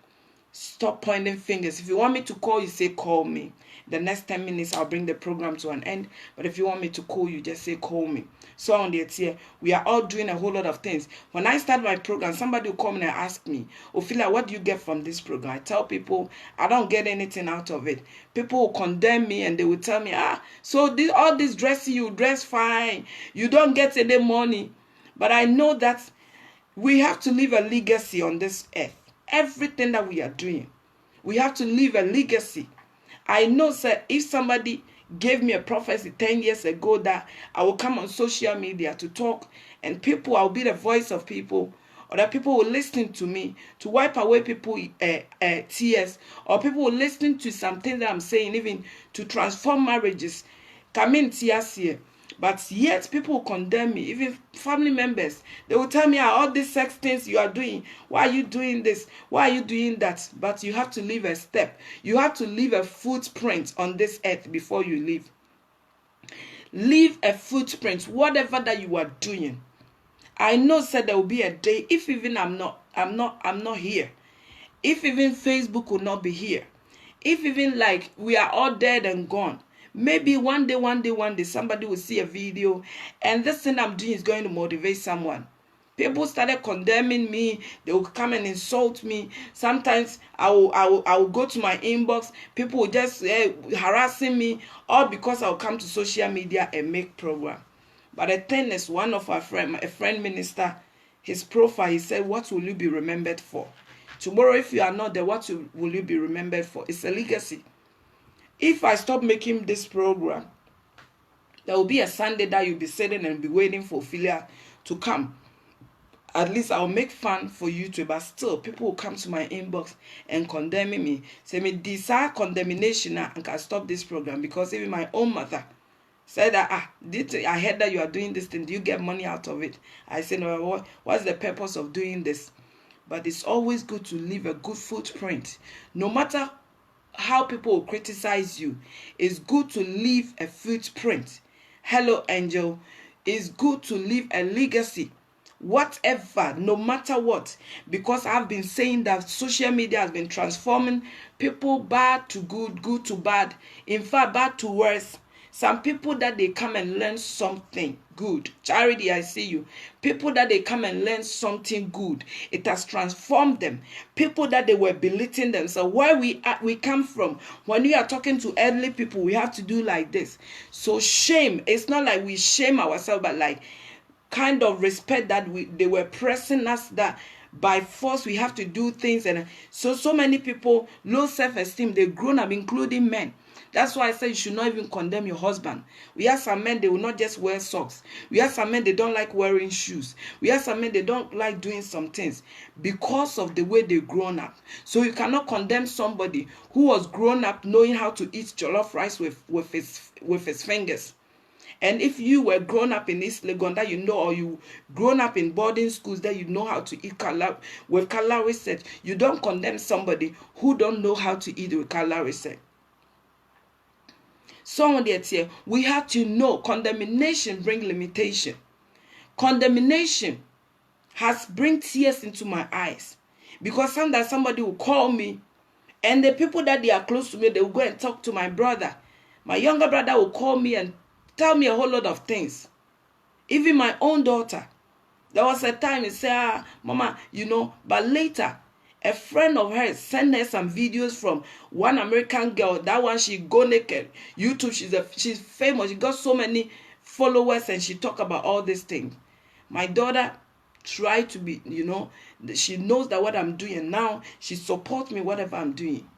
Stop pointing fingers. If you want me to call you, say call me. The next 10 minutes I'll bring the program to an end. But if you want me to call you, just say call me. So on the tier, we are all doing a whole lot of things. When I start my program, somebody will come in and ask me, Ophelia, what do you get from this program? I tell people I don't get anything out of it. People will condemn me and they will tell me, so all this dressing, you dress fine, you don't get any money. But I know that we have to leave a legacy on this earth. Everything that we are doing, we have to leave a legacy. I know, sir, if somebody gave me a prophecy 10 years ago that I will come on social media to talk and I'll be the voice of people, or that people will listen to me to wipe away people tears, or people will listen to something that I'm saying, even to transform marriages. Come in tears here. But yet people condemn me, even family members. They will tell me, all these sex things you are doing, why are you doing this? Why are you doing that? But you have to leave a step. You have to leave a footprint on this earth before you leave. Leave a footprint, whatever that you are doing. I know said there will be a day, if even I'm not here. If even Facebook will not be here. If even like we are all dead and gone. Maybe one day, somebody will see a video and this thing I'm doing is going to motivate someone. People started condemning me. They will come and insult me. Sometimes I will go to my inbox. People will just harassing me, all because I'll come to social media and make program. But the thing is, one of our friend, a friend minister, his profile, he said, "What will you be remembered for? Tomorrow, if you are not there, what will you be remembered for? It's a legacy. If I stop making this program, there will be a Sunday that you'll be sitting and be waiting for Philia to come. At least I'll make fun for YouTube, but still people will come to my inbox and condemning me. Say me desire condemnation and can stop this program, because even my own mother said that I heard that you are doing this thing. Do you get money out of it? I said, no, what's the purpose of doing this? But it's always good to leave a good footprint. No matter how people will criticize you, it's good to leave a footprint. Hello, Angel. It's good to leave a legacy. Whatever, no matter what, because I've been saying that social media has been transforming people bad to good, good to bad, in fact bad to worse. Some people that they come and learn something good. Charity, I see you. People that they come and learn something good, it has transformed them. People that they were belittling themselves, where we come from. When we are talking to elderly people, we have to do like this. So shame, it's not like we shame ourselves, but like kind of respect that they were pressing us that by force we have to do things. And so many people, low self-esteem, they've grown up, including men. That's why I say you should not even condemn your husband. We have some men, they will not just wear socks. We have some men, they don't like wearing shoes. We have some men, they don't like doing some things because of the way they've grown up. So you cannot condemn somebody who was grown up knowing how to eat jollof rice with his fingers. And if you were grown up in East Legon that you know, or you grown up in boarding schools that you know how to eat with calorie set, you don't condemn somebody who don't know how to eat with calorie set. Someone there, here, we have to know condemnation brings limitation. Condemnation has bring tears into my eyes, because sometimes somebody will call me, and the people that they are close to me, they will go and talk to my brother. My younger brother will call me and tell me a whole lot of things. Even my own daughter. There was a time he said, Mama, but later, a friend of hers sent her some videos from one American girl. That one, she go naked. YouTube, she's famous. She got so many followers, and she talk about all these things. My daughter tried to be, she knows that what I'm doing now, she supports me whatever I'm doing.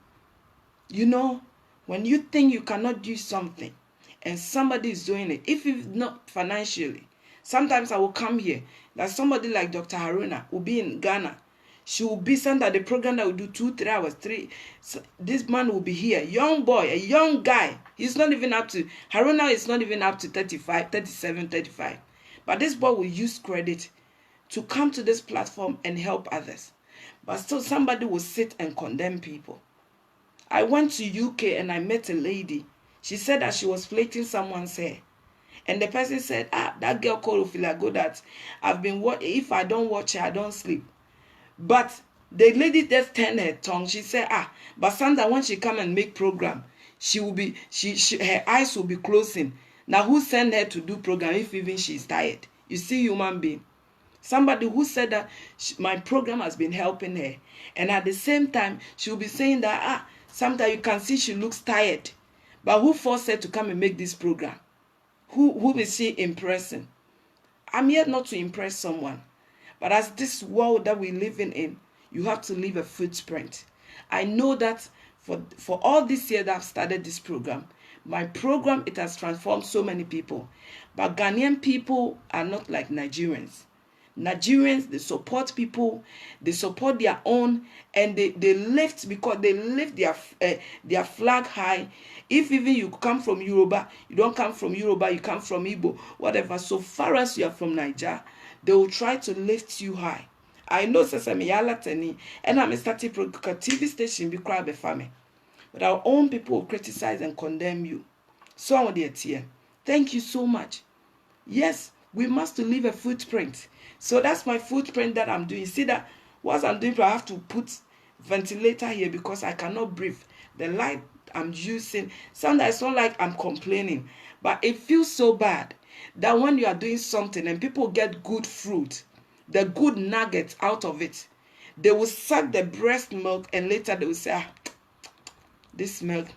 When you think you cannot do something, and somebody is doing it, if it's not financially, sometimes I will come here, that somebody like Dr. Haruna will be in Ghana. She will be sent at the program that will do 2-3 hours. So this man will be here, young boy, a young guy. He's not even up to, Haruna is not even up to 35, 37, 35. But this boy will use credit to come to this platform and help others. But still somebody will sit and condemn people. I went to UK and I met a lady. She said that she was plaiting someone's hair. And the person said, that girl called Ophilago that if I don't watch her, I don't sleep. But the lady just turned her tongue. She said, but sometimes when she come and make program, she will be, her eyes will be closing. Now who sent her to do program if even she's tired? You see, human being. Somebody who said that my program has been helping her. And at the same time, she will be saying that, sometimes you can see she looks tired. But who forced her to come and make this program? Who is she impressing? I'm here not to impress someone. But as this world that we're living in, you have to leave a footprint. I know that for all this year that I've started this program, my program, it has transformed so many people. But Ghanaian people are not like Nigerians. Nigerians, they support people, they support their own, and they lift, because they lift their flag high. If even you come from Yoruba, you don't come from Yoruba, you come from Igbo, whatever. So far as you are from Nigeria, they will try to lift you high. I know Sesame Yala Teni, and I'm starting TV station be crab a family. But our own people will criticize and condemn you. So I want to hear. Thank you so much. Yes, we must leave a footprint. So that's my footprint that I'm doing. See that what I'm doing, I have to put ventilator here because I cannot breathe. The light I'm using, sometimes it's not like I'm complaining, but it feels so bad that when you are doing something and people get good fruit, the good nuggets out of it. They will suck the breast milk and later they will say, ah, this milk.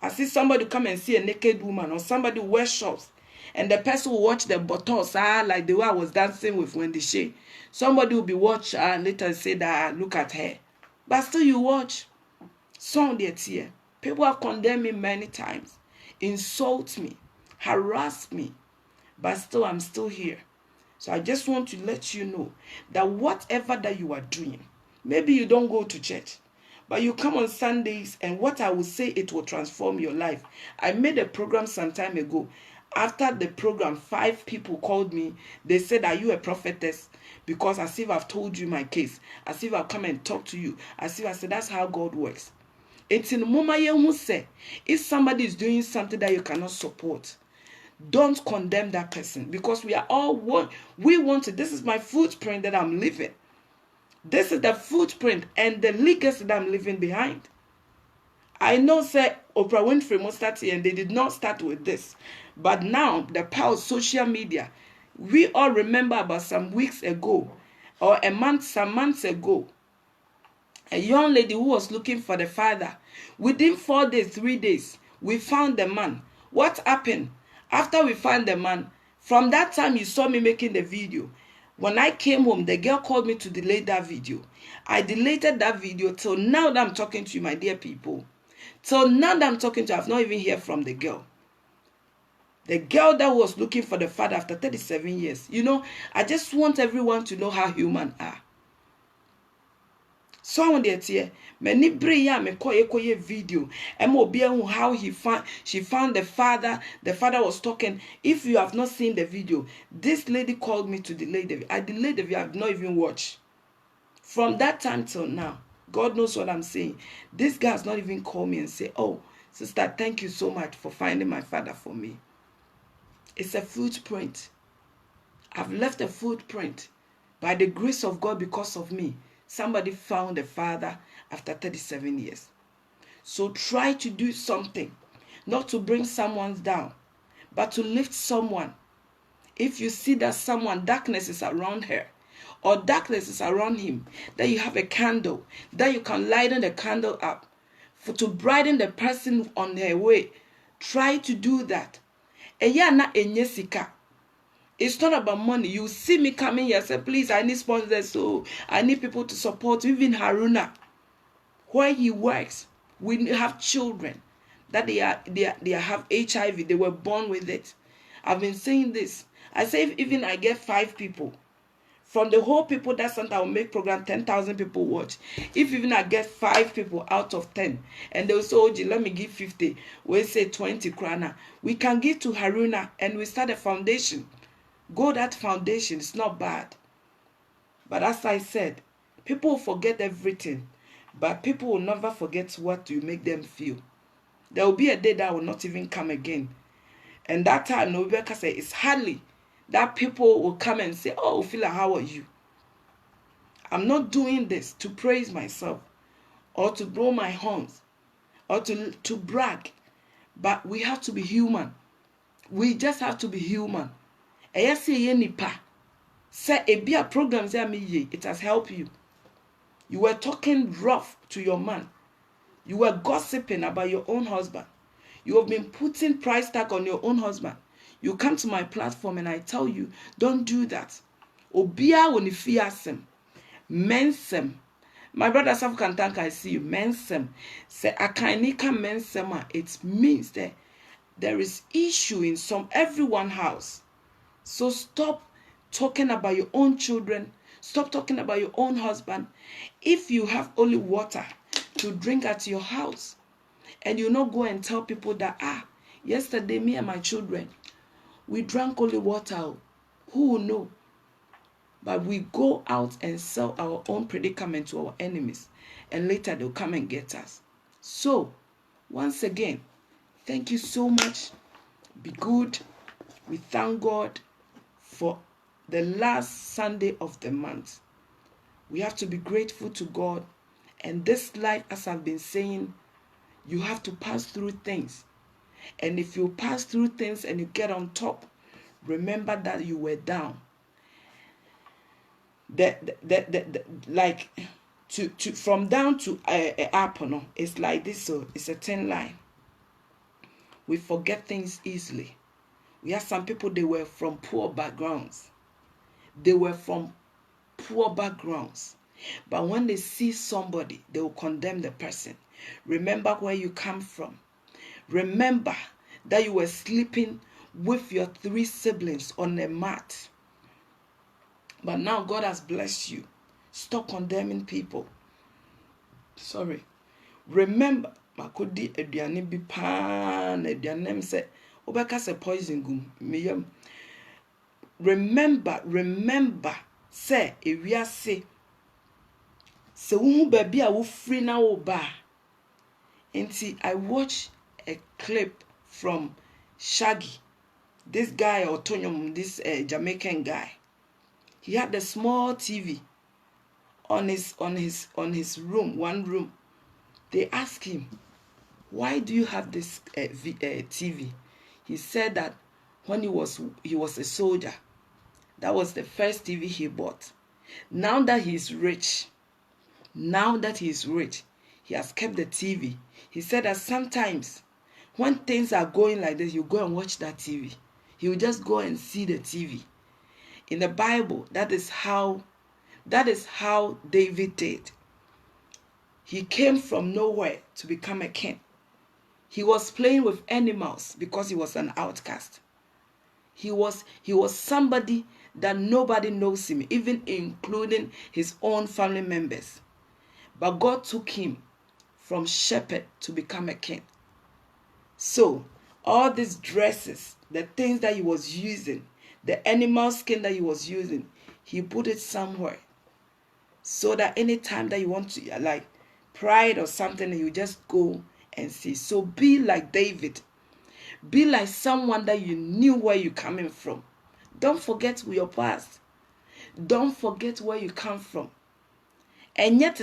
I see somebody come and see a naked woman or somebody wear shorts and the person will watch the buttocks, like the way I was dancing with Wendy Shea. Somebody will be watch later and say that, look at her. But still you watch. Some dear tear. People have condemned me many times, insult me, harass me, but still I'm still here. So I just want to let you know that whatever that you are doing, maybe you don't go to church, but you come on Sundays and what I will say, it will transform your life. I made a program some time ago. After the program, 5 people called me. They said, are you a prophetess? Because as if I've told you my case, as if I've come and talked to you, as if I said, that's how God works. It's in the moment you say, if somebody is doing something that you cannot support, don't condemn that person, because we are all one. We want to. This is my footprint that I'm leaving. This is the footprint and the legacy that I'm leaving behind. I know, say, Oprah Winfrey must start here, and they did not start with this. But now, the power of social media, we all remember about some weeks ago, or some months ago, a young lady who was looking for the father. Within 4 days, 3 days, we found the man. What happened? After we found the man, from that time you saw me making the video. When I came home, the girl called me to delay that video. I deleted that video till now that I'm talking to you, my dear people. Till now that I'm talking to you, I've not even heard from the girl. The girl that was looking for the father after 37 years. You know, I just want everyone to know how human are. So on the tier, many bria me koye video. How she found the father. The father was talking. If you have not seen the video, this lady called me to delay the video. I delayed the video. I've not even watched. From that time till now, God knows what I'm saying. This guy has not even called me and say, oh, sister, thank you so much for finding my father for me. It's a footprint. I've left a footprint. By the grace of God, because of me, somebody found a father after 37 years. So try to do something, not to bring someone down, but to lift someone. If you see that someone, darkness is around her, or darkness is around him, that you have a candle, that you can lighten the candle up to brighten the person on their way. Try to do that. It's not about money. You see me coming here, say, please, I need sponsors, so I need people to support. Even Haruna, where he works, we have children that they have HIV. They were born with it. I've been saying this. I say, if even I get 5 people, from the whole people that sent our make program, 10,000 people watch. If even I get 5 people out of 10, and they'll say, oh, let me give 50, we'll say 20 krana. We can give to Haruna, and we start a foundation. Go that foundation. It's not bad. But as I said, people forget everything, but people will never forget what you make them feel. There will be a day that will not even come again. And that time, nobody can say, it's hardly that people will come and say, oh, Phila, how are you? I'm not doing this to praise myself or to blow my horns or to brag. But we have to be human. We just have to be human. Say a programs it has helped you. You were talking rough to your man. You were gossiping about your own husband. You have been putting price tag on your own husband. You come to my platform and I tell you, don't do that. Obia wonifiasem. Mensem. My brother African Tank, I see you. Mensem. Say akainika mensema. It means that there is issue in everyone house. So stop talking about your own children. Stop talking about your own husband. If you have only water to drink at your house, and you not go and tell people that, yesterday me and my children, we drank only water. Who will know? But we go out and sell our own predicament to our enemies, and later they'll come and get us. So, once again, thank you so much. Be good. We thank God for the last Sunday of the month. We have to be grateful to God. And this life, as I've been saying, you have to pass through things. And if you pass through things and you get on top, remember that you were down. like to from down to up, no, it's like this. So it's a thin line. We forget things easily. We have some people, they were from poor backgrounds. They were from poor backgrounds. But when they see somebody, they will condemn the person. Remember where you come from. Remember that you were sleeping with your 3 siblings on a mat. But now God has blessed you. Stop condemning people. Sorry. Remember, makodi aduane bi pa na aduane se obeka se poison gum meyam. Remember say ewiase se wo baby a wo free na wo ba. Nti I watch a clip from Shaggy. This guy Otonyom, this Jamaican guy. He had a small TV on his room, one room. They asked him, "Why do you have this TV?" He said that when he was a soldier, that was the first TV he bought. Now that he's rich, he has kept the TV. He said that sometimes when things are going like this, you go and watch that TV. He will just go and see the TV. In the Bible, that is how David did. He came from nowhere to become a king. He was playing with animals because he was an outcast. He was somebody that nobody knows him, even including his own family members. But God took him from shepherd to become a king. So, all these dresses, the things that he was using, the animal skin that he was using, he put it somewhere. So that anytime that you want to, like pride or something, you just go and see. So be like David. Be like someone that you knew where you're coming from. Don't forget your past. Don't forget where you come from. And yet,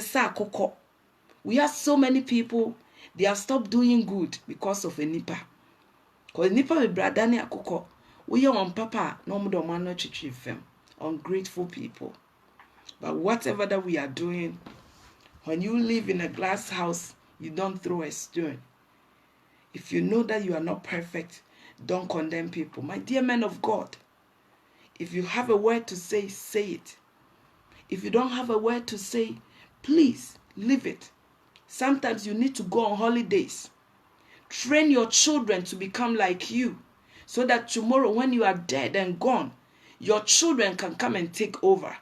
we have so many people, they have stopped doing good because of a nipa. Because nipa with bradani akoko, we are on papa, no more man chichi fem, ungrateful people. But whatever that we are doing, when you live in a glass house, you don't throw a stone. If you know that you are not perfect, don't condemn people. My dear men of God, if you have a word to say, say it. If you don't have a word to say, please leave it. Sometimes you need to go on holidays. Train your children to become like you, so that tomorrow when you are dead and gone, your children can come and take over.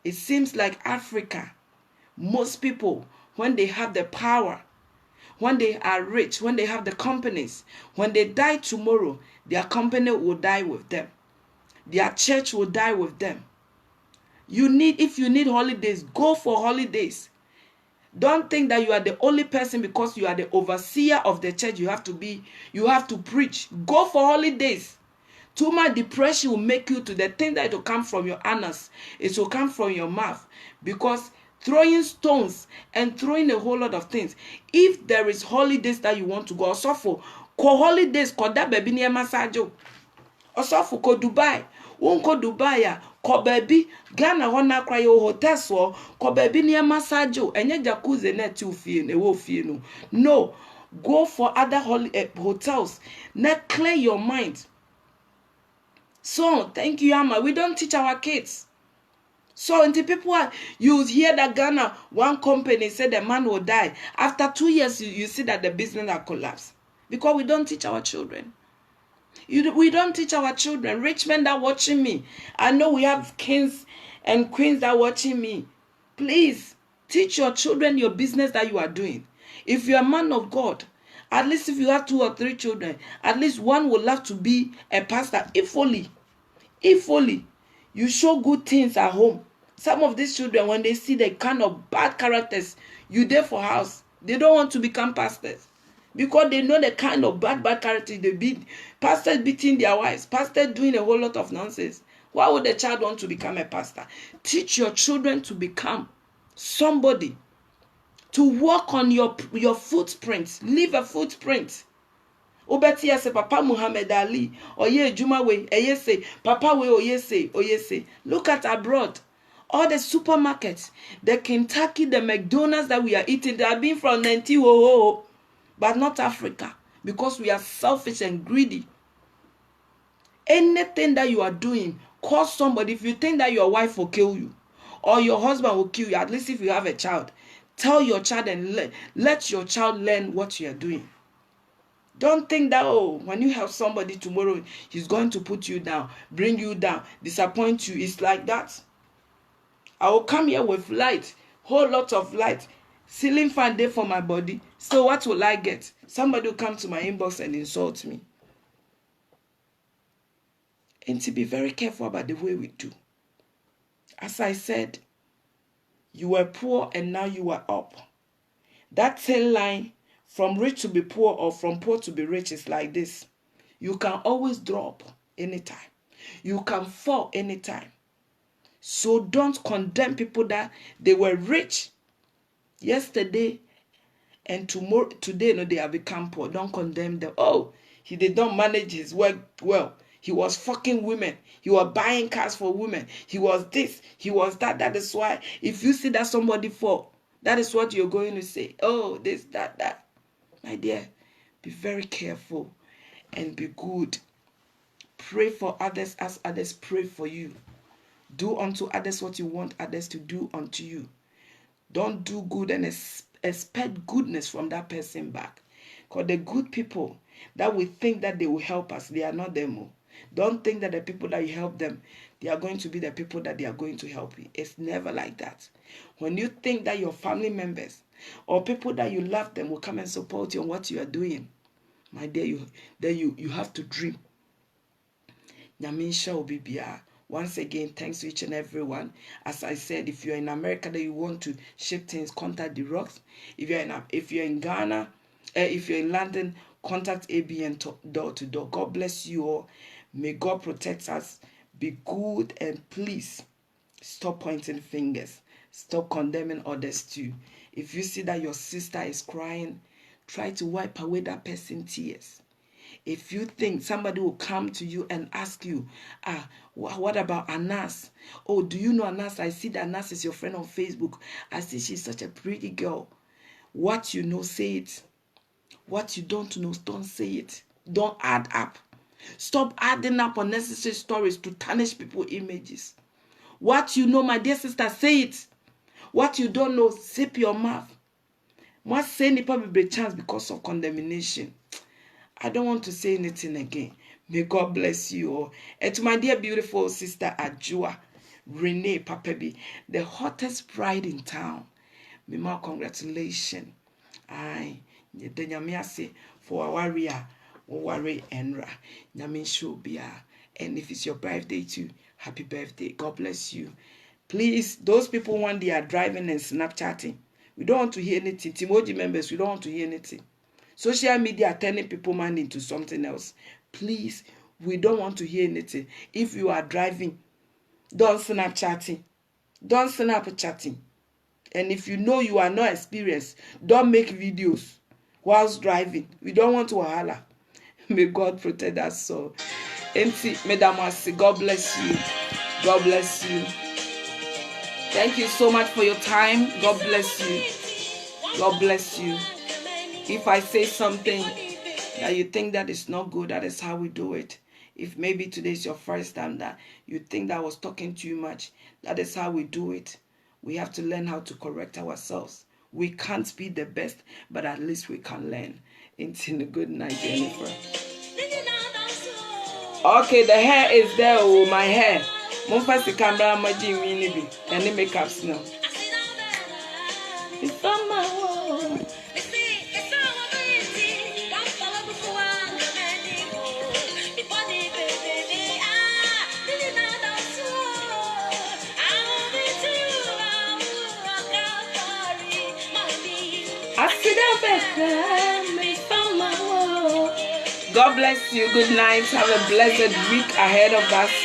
It seems like Africa, most people, when they have the power, when they are rich, when they have the companies, when they die tomorrow, their company will die with them. Their church will die with them. If you need holidays, go for holidays. Don't think that you are the only person because you are the overseer of the church. You have to preach. Go for holidays. Too much depression will make you to the thing that it will come from your anus. It will come from your mouth. Because throwing stones and throwing a whole lot of things. If there is holidays that you want to go, also for holidays, that baby near massage. Also for Dubai. Wonko Dubai ya ko baby Ghana hona kra yo hotel so ko baby near massage enye jacuzzi na ti ofie na wo ofie no. No, go for other hotels. Now clear your mind. So, thank you, Amma. We don't teach our kids. So, until people you hear that Ghana, one company said the man will die. After 2 years, you see that the business has collapsed. Because we don't teach our children. We don't teach our children. Rich men that are watching me. I know we have kings and queens that are watching me. Please, teach your children your business that you are doing. If you're a man of God, at least if you have 2 or 3 children, at least one will have to be a pastor. If only you show good things at home. Some of these children, when they see the kind of bad characters you there for house, they don't want to become pastors. Because they know the kind of bad characters they beat. Pastors beating their wives. Pastors doing a whole lot of nonsense. Why would the child want to become a pastor? Teach your children to become somebody. To walk on your footprints. Leave a footprint. Obeti ya se Papa Muhammad Ali. Oye Juma we. Eye say. Papa we oye say. Oye say. Look at abroad. All the supermarkets, the Kentucky, the McDonald's that we are eating, they have been from 1900, but not Africa, because we are selfish and greedy. Anything that you are doing, call somebody. If you think that your wife will kill you or your husband will kill you, at least if you have a child, tell your child and let your child learn what you are doing. Don't think that, oh, when you help somebody tomorrow, he's going to put you down, bring you down, disappoint you. It's like that. I will come here with light, whole lot of light, ceiling fan there for my body. So what will I get? Somebody will come to my inbox and insult me. And to be very careful about the way we do. As I said, you were poor and now you are up. That thin line from rich to be poor or from poor to be rich is like this. You can always drop anytime. You can fall anytime. So don't condemn people that they were rich yesterday and today they have become poor. Don't condemn them. Oh, he did not manage his work well. He was fucking women. He was buying cars for women. He was this. He was that. That is why if you see that somebody fall, that is what you're going to say. Oh, this, that. My dear, be very careful and be good. Pray for others as others pray for you. Do unto others what you want others to do unto you. Don't do good and expect goodness from that person back. Because the good people that we think that they will help us, they are not them. Don't think that the people that you help them, they are going to be the people that they are going to help you. It's never like that. When you think that your family members or people that you love them will come and support you on what you are doing, my dear, you have to dream. Nyaminsha Obibia. Once again, thanks to each and everyone. As I said, if you're in America that you want to ship things, contact the Rocks. If you're in Ghana, if you're in London, contact ABN door to door. God bless you all. May God protect us. Be good and please stop pointing fingers. Stop condemning others too. If you see that your sister is crying, try to wipe away that person's tears. If you think somebody will come to you and ask you, what about Anas? Oh, do you know Anas? I see that Anas is your friend on Facebook. I see she's such a pretty girl. What you know, say it. What you don't know, don't say it. Don't add up. Stop adding up unnecessary stories to tarnish people's images. What you know, my dear sister, say it. What you don't know, zip your mouth. Must say any probably chance because of condemnation. I don't want to say anything again. May God bless you all. And to my dear beautiful sister Ajua, Renee Papebi, the hottest bride in town. Mima, congratulations. Aye, the nyamiase for our warrior, worry enra. Nyamin shobia. And if it's your birthday too, happy birthday. God bless you. Please, those people when they are driving and Snapchatting, we don't want to hear anything. Timoji members, we don't want to hear anything. Social media are turning people mind into something else. Please, we don't want to hear anything. If you are driving, don't Snapchatting. Don't Snapchatting. And if you know you are not experienced, don't make videos whilst driving. We don't want to wahala. May God protect us. So, Madam Asi, God bless you. God bless you. Thank you so much for your time. God bless you. God bless you. If I say something that you think that is not good, that is how we do it. If maybe today is your first time that you think that I was talking too much, that is how we do it. We have to learn how to correct ourselves. We can't be the best, but at least we can learn. It's in a good night, Jennifer. Okay, the hair is there. Oh, my hair. Mumfasi camera, my Jimmy, and the makeups now. It's on my wall. God bless you. Good night. Have a blessed week ahead of us.